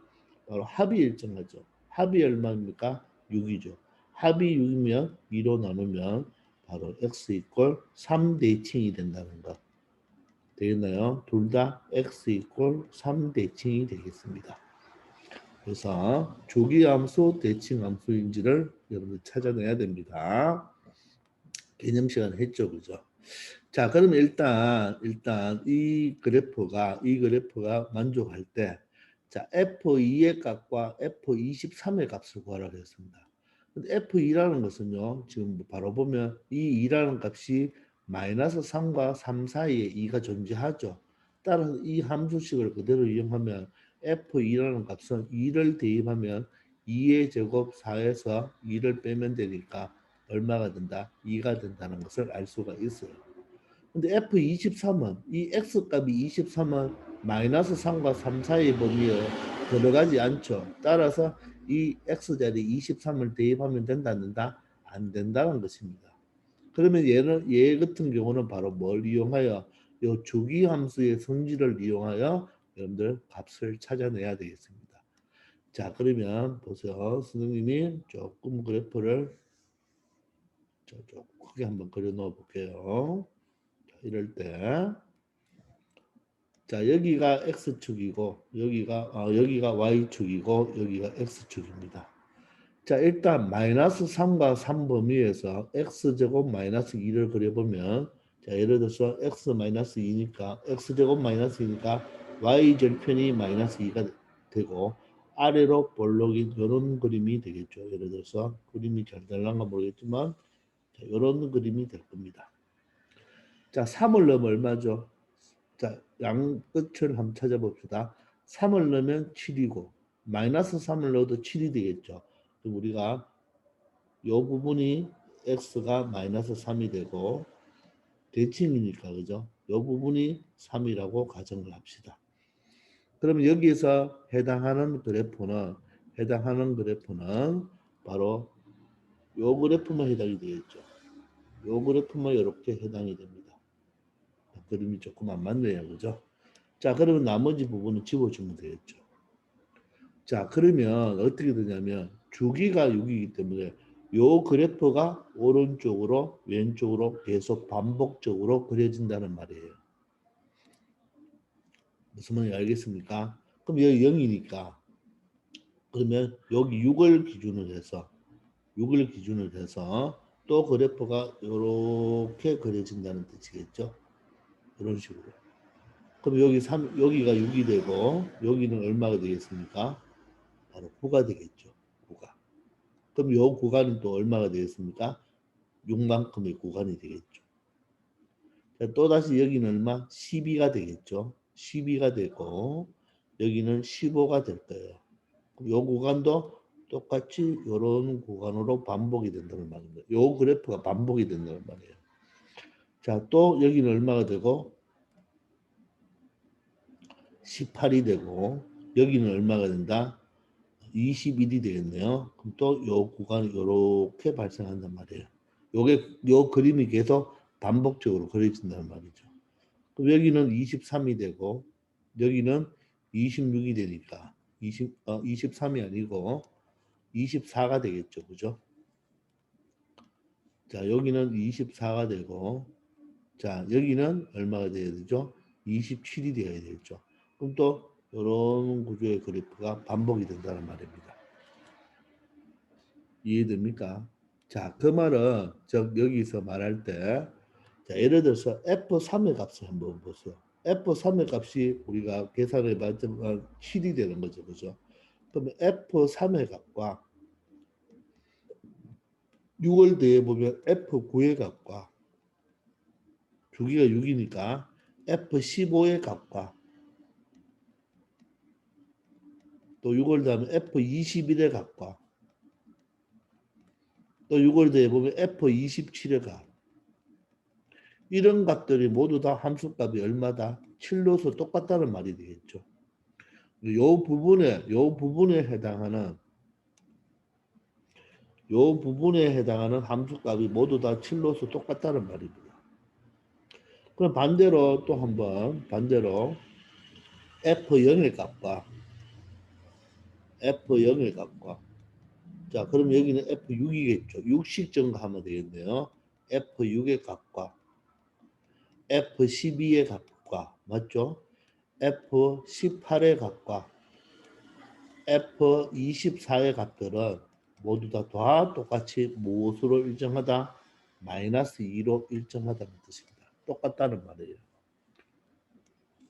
Speaker 1: 바로 합이 일정하죠. 합이 얼마입니까? 6이죠. 합이 6이면 2로 나누면 바로 x 이꼴 3대칭이 된다는 것. 되겠나요? 둘 다 x 이꼴 3대칭이 되겠습니다. 그래서 조기함수, 대칭함수인지를 여러분 찾아내야 됩니다. 개념 시간 했죠, 그죠? 자, 그러면 일단 이 그래프가 만족할 때, 자, F2의 값과 F23의 값을 구하라고 했습니다. 근데 F2라는 것은요, 지금 바로 보면 이 2라는 값이 마이너스 3과 3 사이에 2가 존재하죠. 따라서 이 함수식을 그대로 이용하면 F2라는 값은 2를 대입하면 2의 제곱 4에서 2를 빼면 되니까 얼마가 된다? 2가 된다는 것을 알 수가 있어요. 근데 F23은 이 X값이 23은 마이너스 3과 3 사이의 범위에 들어가지 않죠. 따라서 이 X자리에 23을 대입하면 된다, 안 된다? 안 된다는 것입니다. 그러면 얘 같은 경우는 바로 뭘 이용하여 이 주기함수의 성질을 이용하여 여러분들 값을 찾아내야 되겠습니다. 자, 그러면 보세요. 선생님이 조금 그래프를 좀 크게 한번 그려 놓아 볼게요. 이럴 때, 자, 여기가 x축이고 여기가 y축이고 여기가 x축입니다. 자, 일단 마이너스 3과 3 범위에서 x제곱 마이너스 2를 그려보면, 자, 예를 들어서 x 마이너스 2니까 x제곱 마이너스 2니까 y절편이 마이너스 2가 되고 아래로 볼록인 이런 그림이 되겠죠. 예를 들어서 그림이 잘 될란가 모르겠지만 자, 이런 그림이 될 겁니다. 자, 3을 넣으면 얼마죠? 자, 양 끝을 한번 찾아봅시다. 3을 넣으면 7이고 마이너스 3을 넣어도 7이 되겠죠. 그럼 우리가 이 부분이 x가 마이너스 3이 되고 대칭이니까 그죠? 부분이 3이라고 가정을 합시다. 그러면 여기에서 해당하는 그래프는 바로 요 그래프만 해당이 되겠죠. 요 그래프만 이렇게 해당이 됩니다. 그림이 조금 안 맞네요. 그죠? 자, 그러면 나머지 부분은 집어주면 되겠죠. 자, 그러면 어떻게 되냐면 주기가 6이기 때문에 요 그래프가 오른쪽으로 왼쪽으로 계속 반복적으로 그려진다는 말이에요. 무슨 말인지 알겠습니까? 그럼 여기 0이니까 그러면 여기 6을 기준으로 해서 또 그래프가 이렇게 그려진다는 뜻이겠죠. 이런 식으로. 그럼 여기가 6이 되고 여기는 얼마가 되겠습니까? 바로 9가 되겠죠. 9가. 그럼 이 구간은 또 얼마가 되겠습니까? 6만큼의 구간이 되겠죠. 자, 또다시 여기는 얼마? 12가 되겠죠. 12가 되고 여기는 15가 될 거예요. 그럼 이 구간도 똑같이 이런 구간으로 반복이 된다는 말입니다. 이 그래프가 반복이 된다는 말이에요. 자, 또 여기는 얼마가 되고 18이 되고 여기는 얼마가 된다? 21이 되겠네요. 그럼 또 이 구간이 이렇게 발생한단 말이에요. 요 그림이 계속 반복적으로 그려진단 말이죠. 그럼 여기는 23이 되고 여기는 26이 되니까 23이 아니고 24가 되겠죠. 그죠? 자, 여기는 24가 되고 자, 여기는 얼마가 돼야 되죠? 27이 되어야 되겠죠. 그럼 또 이런 구조의 그래프가 반복이 된다는 말입니다. 이해됩니까? 자, 그 말은 여기서 말할 때 자, 예를 들어서 F3의 값을 한번 보세요. F3의 값이 우리가 계산해 봤지만 7이 되는 거죠. 그죠? 그러면 F3의 값과 6을 더해 보면 F9의 값과 주기가 6이니까 F15의 값과 또 6을 더하면 F21의 값과 또 6을 더해 보면 F27의 값 이런 값들이 모두 다 함수값이 얼마다? 7로서 똑같다는 말이 되겠죠. 요 부분에 해당하는 함수값이 모두 다 7로서 똑같다는 말입니다. 그럼 반대로 또 한번 F0의 값과 자, 그럼 여기는 F6이겠죠. 6식 증가하면 되겠네요. F6의 값과 F12의 값과 맞죠? F18의 값과 F24의 값들은 모두 다 똑같이 무엇으로 일정하다? 마이너스 2로 일정하다는 뜻입니다. 똑같다는 말이에요.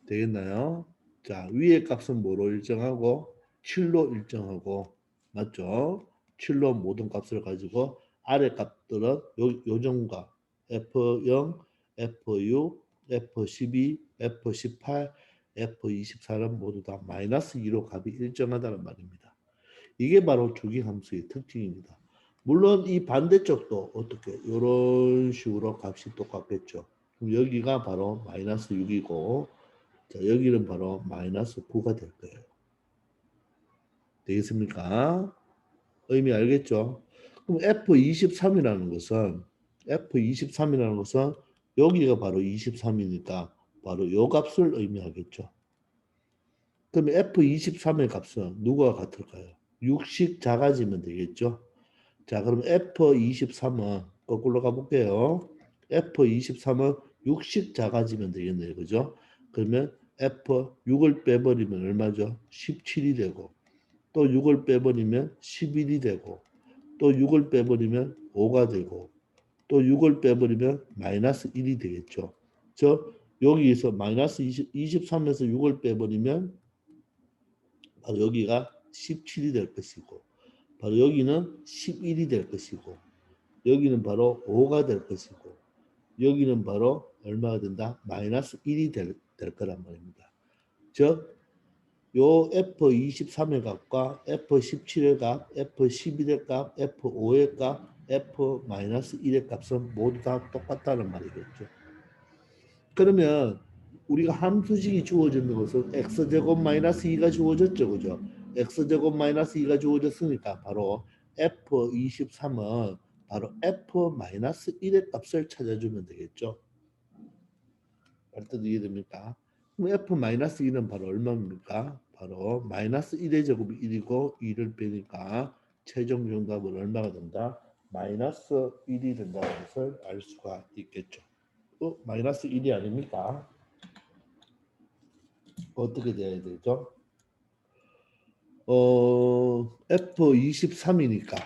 Speaker 1: 되겠나요? 자, 위의 값은 뭐로 일정하고 7로 일정하고 맞죠? 7로 모든 값을 가지고 아래 값들은 요정과 F0, F6, F12, F18, F24는 모두 다 마이너스 2로 값이 일정하다는 말입니다. 이게 바로 주기함수의 특징입니다. 물론 이 반대쪽도 어떻게 이런 식으로 값이 똑같겠죠. 그럼 여기가 바로 마이너스 6이고 자, 여기는 바로 마이너스 9가 될 거예요. 되겠습니까? 의미 알겠죠? 그럼 F23이라는 것은 여기가 바로 23이니까 바로 요 값을 의미하겠죠. 그럼 F23의 값은 누구와 같을까요? 6씩 작아지면 되겠죠. 자, 그럼 F23은 거꾸로 가볼게요. F23은 6씩 작아지면 되겠네요. 그죠? 그러면 F6을 빼버리면 얼마죠? 17이 되고 또 6을 빼버리면 11이 되고 또 6을 빼버리면 5가 되고 또 6을 빼버리면 마이너스 1이 되겠죠. 여기서 마이너스 23에서 6을 빼버리면 바로 여기가 17이 될 것이고 바로 여기는 11이 될 것이고 여기는 바로 5가 될 것이고 여기는 바로 얼마가 된다? 마이너스 1이 될 거란 말입니다. 즉, 요 F23의 값과 F17의 값, F11의 값, F5의 값, F-1의 값은 모두 다 똑같다는 말이겠죠. 그러면 우리가 함수식이 주어지는 것은 x제곱 마이너스 2가 주어졌죠. 그죠? x제곱 마이너스 2가 주어졌으니까 바로 f23은 바로 f 마이너스 1의 값을 찾아주면 되겠죠. 말뜻 이해됩니까? 그럼 f 마이너스 2는 바로 얼마입니까? 바로 마이너스 1의 제곱이 1이고 2를 빼니까 최종 정답은 얼마가 된다? 마이너스 1이 된다는 것을 알 수가 있겠죠. 마이너스 1이 아닙니까? 어떻게 돼야 되죠? F23이니까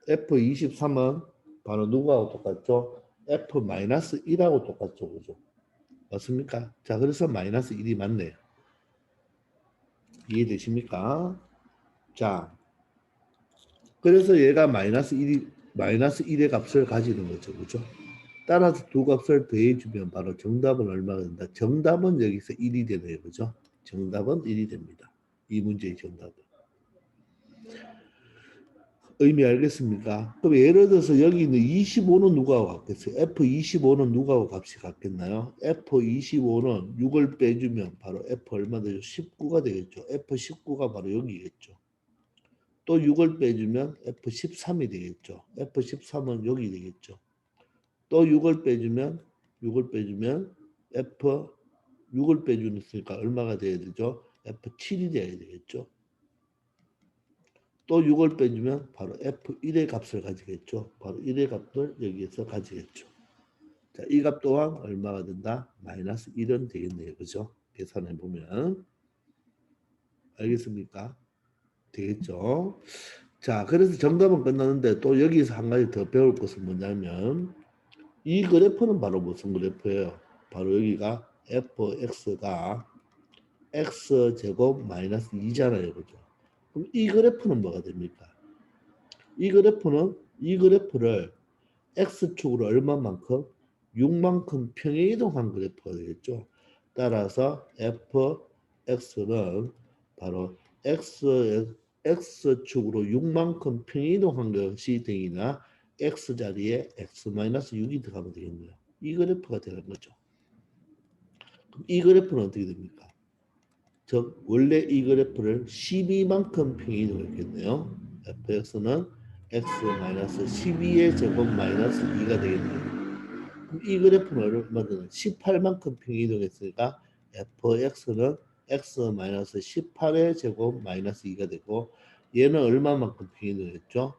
Speaker 1: F23은 바로 누구하고 똑같죠? F-1하고 똑같죠. 그죠? 맞습니까? 자, 그래서 마이너스 1이 맞네요. 이해되십니까? 자, 그래서 얘가 마이너스 1의 값을 가지는 거죠. 그죠? 따라서 두 값을 더해주면 바로 정답은 얼마가 된다? 정답은 여기서 1이 되네요. 그죠? 정답은 1이 됩니다. 이 문제의 정답은. 의미 알겠습니까? 그럼 예를 들어서 여기 있는 25는 누구하고 같겠어요? F25는 누구하고 값이 같겠나요? F25는 6을 빼주면 바로 F 얼마 되죠? 19가 되겠죠. F19가 바로 여기겠죠. 또 6을 빼주면 F13이 되겠죠. F13은 여기 되겠죠. 또 6을 빼주면 F6을 빼주니까 얼마가 돼야 되죠? F7이 돼야 되겠죠. 또 6을 빼주면 바로 F1의 값을 가지겠죠. 바로 1의 값을 여기에서 가지겠죠. 자, 이 값 또한 얼마가 된다? 마이너스 1은 되겠네요. 그죠? 계산해 보면. 알겠습니까? 되겠죠? 자, 그래서 정답은 끝났는데 또 여기서 한 가지 더 배울 것은 뭐냐면 이 그래프는 바로 무슨 그래프예요? 바로 여기가 fx가 x제곱 마이너스 2잖아요. 그죠? 그럼 이 그래프는 뭐가 됩니까? 이 그래프를 x축으로 얼마만큼? 6만큼 평행 이동한 그래프가 되겠죠. 따라서 fx는 바로 x축으로 6만큼 평행 이동한 것이 되기나 x자리에 x-6이 들어가면 되겠네요. 이 그래프가 되는 거죠. 그럼 이 그래프는 어떻게 됩니까? 즉 원래 이 그래프를 12만큼 평행 이동했겠네요. fx는 x-12의 제곱 마이너스 2가 되겠네요. 이 그래프는 얼마든 18만큼 평이동했으니까 fx는 x-18의 제곱 마이너스 2가 되고 얘는 얼마만큼 평이동했죠?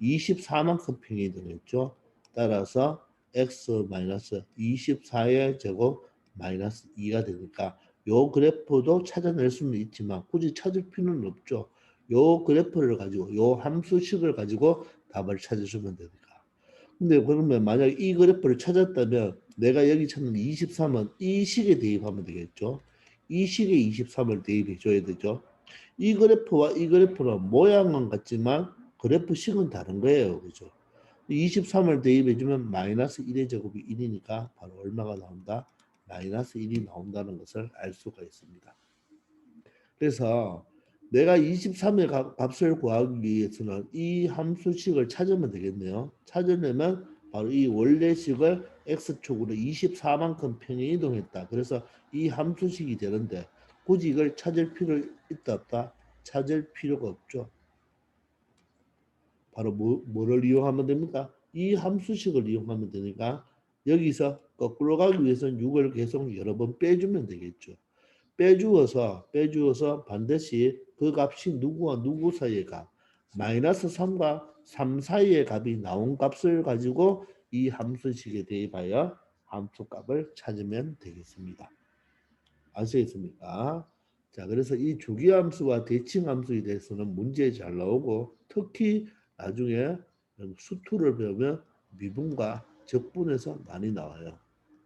Speaker 1: 24만큼 평이동했죠. 따라서 x-24의 제곱 마이너스 2가 되니까 요 그래프도 찾아낼 수는 있지만 굳이 찾을 필요는 없죠. 요 그래프를 가지고 요 함수식을 가지고 답을 찾으시면 되니까. 근데 그러면 만약에 이 그래프를 찾았다면 내가 여기 찾는 23은 이 식에 대입하면 되겠죠. 이 식에 23을 대입해 줘야 되죠. 이 그래프와 이 그래프는 모양은 같지만 그래프 식은 다른 거예요. 그죠? 23을 대입해 주면 마이너스 1의 제곱이 1이니까 바로 얼마가 나온다? 마이너스 1이 나온다는 것을 알 수가 있습니다. 그래서 내가 23의 값을 구하기 위해서는 이 함수식을 찾으면 되겠네요. 찾으려면 바로 이 원래식을 x축으로 24만큼 평행 이동했다. 그래서 이 함수식이 되는데 굳이 이걸 찾을 필요 있다 없다? 찾을 필요가 없죠. 바로 뭐를 이용하면 됩니까? 이 함수식을 이용하면 되니까 여기서 거꾸로 가기 위해서는 6을 계속 여러 번 빼주면 되겠죠. 빼주어서 반드시 그 값이 누구와 누구 사이의 값 마이너스 3과 3 사이의 값이 나온 값을 가지고 이 함수식에 대입하여 함수값을 찾으면 되겠습니다. 아시겠습니까? 자, 그래서 이 주기함수와 대칭함수에 대해서는 문제에 잘 나오고 특히 나중에 수투를 배우면 미분과 적분에서 많이 나와요.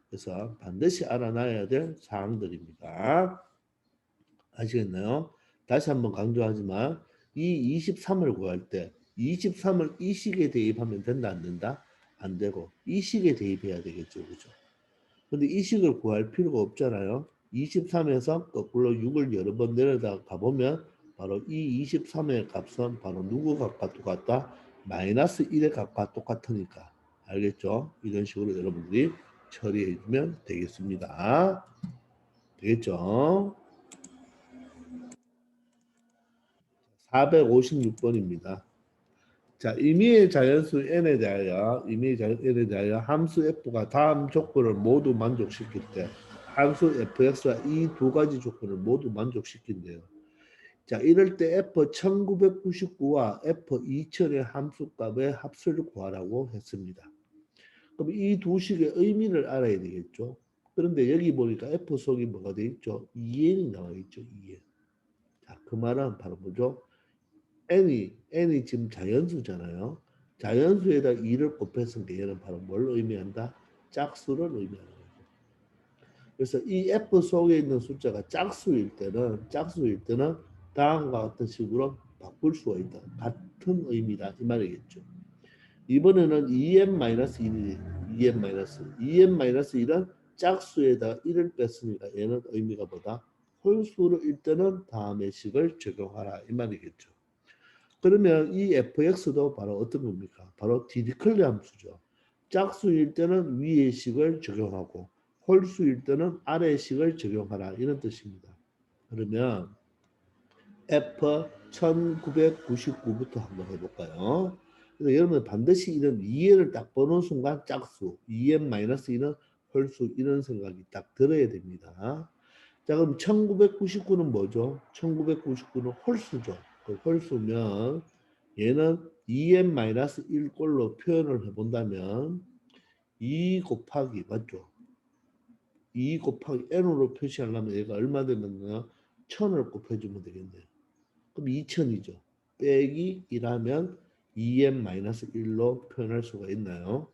Speaker 1: 그래서 반드시 알아놔야 될 사항들입니다. 아시겠나요? 다시 한번 강조하지만 이 23을 구할 때 23을 이 식에 대입하면 된다 안 된다? 안 되고 이 식에 대입해야 되겠죠. 그죠? 근데 이 식을 구할 필요가 없잖아요. 23에서 거꾸로 6을 여러 번 내려다 가보면 바로 이 23의 값은 바로 누구 값과 똑같다? 마이너스 1의 값과 똑같으니까. 알겠죠? 이런 식으로 여러분들이 처리해 주면 되겠습니다. 되겠죠? 456번입니다. 자, 임의의 자연수 n에 대하여 함수 f가 다음 조건을 모두 만족시킬 때 함수 fx와 이 두 가지 조건을 모두 만족시킨대요. 자, 이럴 때 f 1999와 f 2000의 함수값의 합수를 구하라고 했습니다. 그럼 이 두 식의 의미를 알아야 되겠죠. 그런데 여기 보니까 f 속이 뭐가 돼 있죠? 2n이 나와 있죠. 2n. 자, 그 말은 바로 뭐죠? n이 지금 자연수잖아요. 자연수에다 2를 곱했으니까 얘는 바로 뭘 의미한다? 짝수를 의미하는 거죠. 그래서 이 f 속에 있는 숫자가 짝수일 때는 다음과 같은 식으로 바꿀 수가 있다. 같은 의미다 이 말이겠죠. 이번에는 2n-1이 2n-1은 짝수에다 1을 뺐으니까 얘는 의미가 뭐다? 홀수일 때는 다음의 식을 적용하라 이 말이겠죠. 그러면 이 fx도 바로 어떤 겁니까? 바로 디리클리 함수죠. 짝수일 때는 위의 식을 적용하고 홀수일 때는 아래의 식을 적용하라 이런 뜻입니다. 그러면 f 1999부터 한번 해볼까요? 그래서 여러분 반드시 이런 2n을 딱 보는 순간 짝수, 2n-1은 홀수 이런 생각이 딱 들어야 됩니다. 자, 그럼 1999는 뭐죠? 1999는 홀수죠. 그 홀수면 얘는 2n-1꼴로 표현을 해본다면 2 곱하기 맞죠? 2 곱하기 n으로 표시하려면 얘가 얼마 되면요? 1000을 곱해주면 되겠네요. 그럼 2000이죠. 빼기 1하면 2n-1로 표현할 수가 있나요?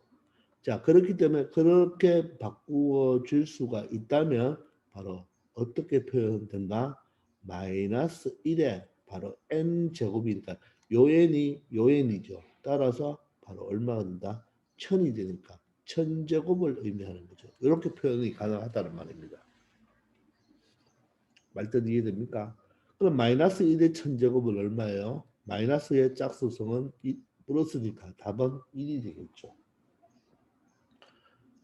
Speaker 1: 자, 그렇기 때문에 그렇게 바꾸어 줄 수가 있다면 바로 어떻게 표현된다? 마이너스 1에 바로 n제곱이니까 요n이죠. 따라서 바로 얼마가 된다? 1000이 되니까 1000제곱을 의미하는 거죠. 이렇게 표현이 가능하다는 말입니다. 말뜻 이해됩니까? 그럼 마이너스 1의 1000제곱은 얼마예요? 마이너스의 짝수성은 플러스니까 답은 1이 되겠죠.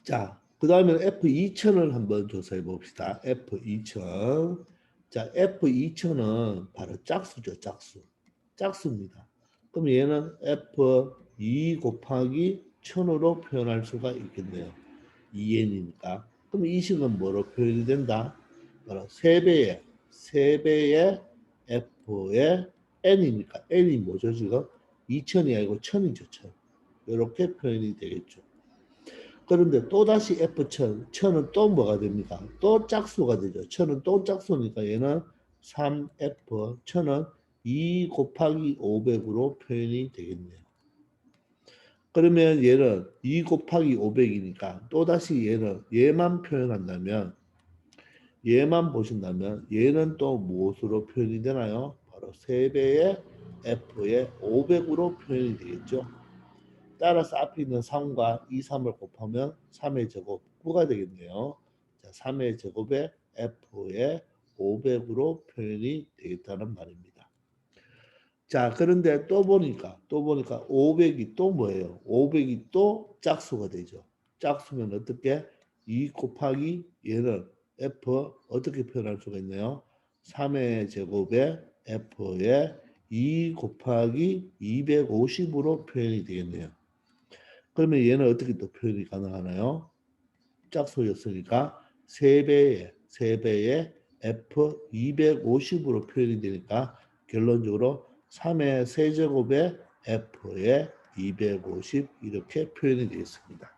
Speaker 1: 자, 그 다음에 F2000을 한번 조사해 봅시다. F2000. 자, F2000은 바로 짝수죠, 짝수. 짝수입니다. 그럼 얘는 F2 곱하기 1000으로 표현할 수가 있겠네요. 2n이니까. 그럼 이 식은 뭐로 표현이 된다? 바로 3배의 F의 n이니까. n이 뭐죠, 지금? 2000이 아니고 1000이죠, 1000. 이렇게 표현이 되겠죠. 그런데 또다시 F1000, 1000은 또 뭐가 됩니까? 또 짝수가 되죠. 1000은 또 짝수니까 얘는 3F, 1000은 2 곱하기 500으로 표현이 되겠네요. 그러면 얘는 2 곱하기 500이니까 또다시 얘만 표현한다면 얘만 보신다면 얘는 또 무엇으로 표현이 되나요? 바로 3배의 F의 500으로 표현이 되겠죠. 따라서 앞에 있는 3과 2, 3을 곱하면 3의 제곱 9가 되겠네요. 자, 3의 제곱에 F의 500으로 표현이 되겠다는 말입니다. 자, 그런데 또 보니까 500이 또 뭐예요? 500이 또 짝수가 되죠. 짝수면 어떻게? 2 곱하기 얘는 F 어떻게 표현할 수가 있나요? 3의 제곱에 F의 2 곱하기 250으로 표현이 되겠네요. 그러면 얘는 어떻게 또 표현이 가능하나요? 짝수였으니까 3배의 F 250으로 표현이 되니까 결론적으로 3의 세제곱의 F의 250 이렇게 표현이 되겠습니다.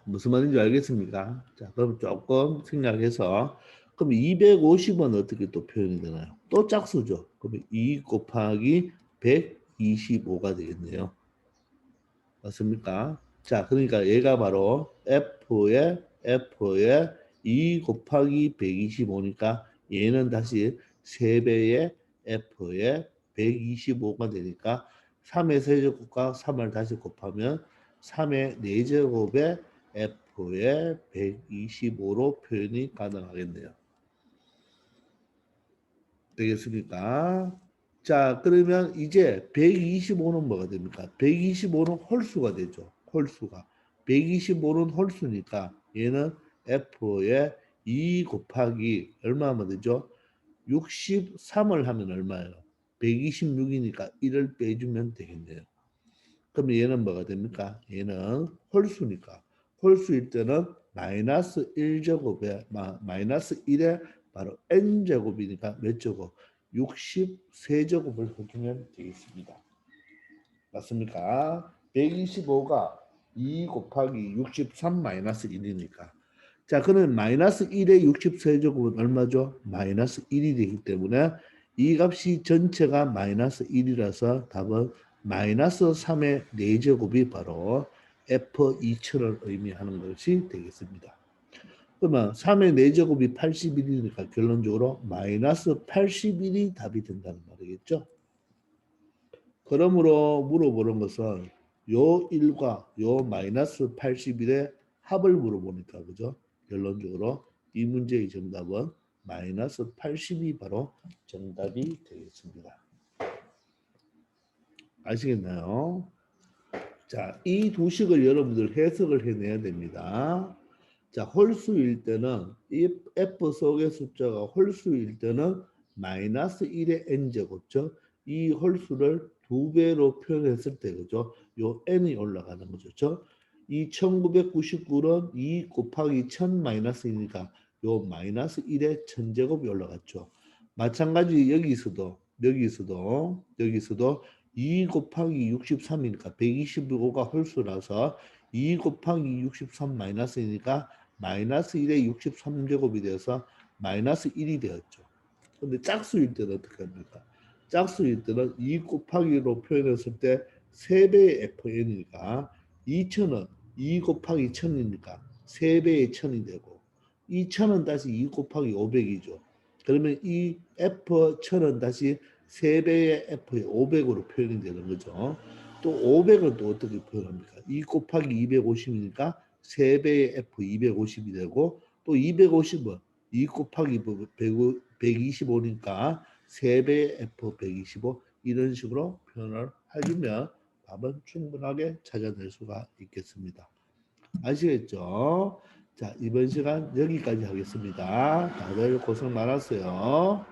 Speaker 1: 무슨 말인지 알겠습니까? 자, 그럼 조금 생략해서 그럼 250은 어떻게 또 표현이 되나요? 또 짝수죠. 그럼 2 곱하기 125가 되겠네요. 맞습니까? 자, 그러니까 얘가 바로 F의 2 곱하기 125니까 얘는 다시 3배의 F의 125가 되니까 3의 세제곱과 3을 다시 곱하면 3의 4제곱의 F의 125로 표현이 가능하겠네요. 되겠습니까? 자, 그러면 이제 125는 뭐가 됩니까? 125는 홀수가 되죠. 홀수가. 125는 홀수니까 얘는 F의 2 곱하기 얼마 하면 되죠? 63을 하면 얼마예요? 126이니까 1을 빼주면 되겠네요. 그럼 얘는 뭐가 됩니까? 얘는 홀수니까 홀수일 때는 마이너스 1제곱에 마이너스 1에 바로 n제곱이니까 몇 제곱? 63제곱을 해주면 되겠습니다. 맞습니까? 125가 2 곱하기 63 마이너스 1이니까 자 그러면 마이너스 1의 63제곱은 얼마죠? 마이너스 1이 되기 때문에 이 값이 전체가 마이너스 1이라서 답은 마이너스 3의 4제곱이 바로 F2000을 의미하는 것이 되겠습니다. 그러면 3의 4제곱이 81이니까 결론적으로 마이너스 81이 답이 된다는 말이겠죠. 그러므로 물어보는 것은 요 1과 요 마이너스 81의 합을 물어보니까 그죠? 결론적으로 이 문제의 정답은 마이너스 80이 바로 정답이 되겠습니다. 아시겠나요? 자, 이 두 식을 여러분들 해석을 해내야 됩니다. 자, 홀수일 때는 이 F 속의 숫자가 홀수일 때는 마이너스 1의 n제곱죠. 이 홀수를 2배로 표현했을 때 그죠? 요 n이 올라가는 거죠. 이 1999는 2 곱하기 1000 마이너스이니까 요 마이너스 1의 1000제곱이 올라갔죠. 마찬가지 여기서도 2 곱하기 63이니까 125가 홀수라서 2 곱하기 63 마이너스이니까 마이너스 1의 63제곱이 되어서 마이너스 1이 되었죠. 근데 짝수일 때는 어떻게 합니까? 짝수일 때는 2 곱하기로 표현했을 때 3배의 FN이니까 2000은 2 곱하기 1000이니까 3배의 1000이 되고 2000은 다시 2 곱하기 500이죠. 그러면 이 F1000은 다시 3배의 F의 500으로 표현이 되는 거죠. 또 500은 또 어떻게 표현합니까? 2 곱하기 250이니까 3배의 F 250이 되고 또 250은 2 곱하기 125니까 3배의 F 125 이런 식으로 표현을 해주면 답은 충분하게 찾아낼 수가 있겠습니다. 아시겠죠? 자, 이번 시간 여기까지 하겠습니다. 다들 고생 많았어요.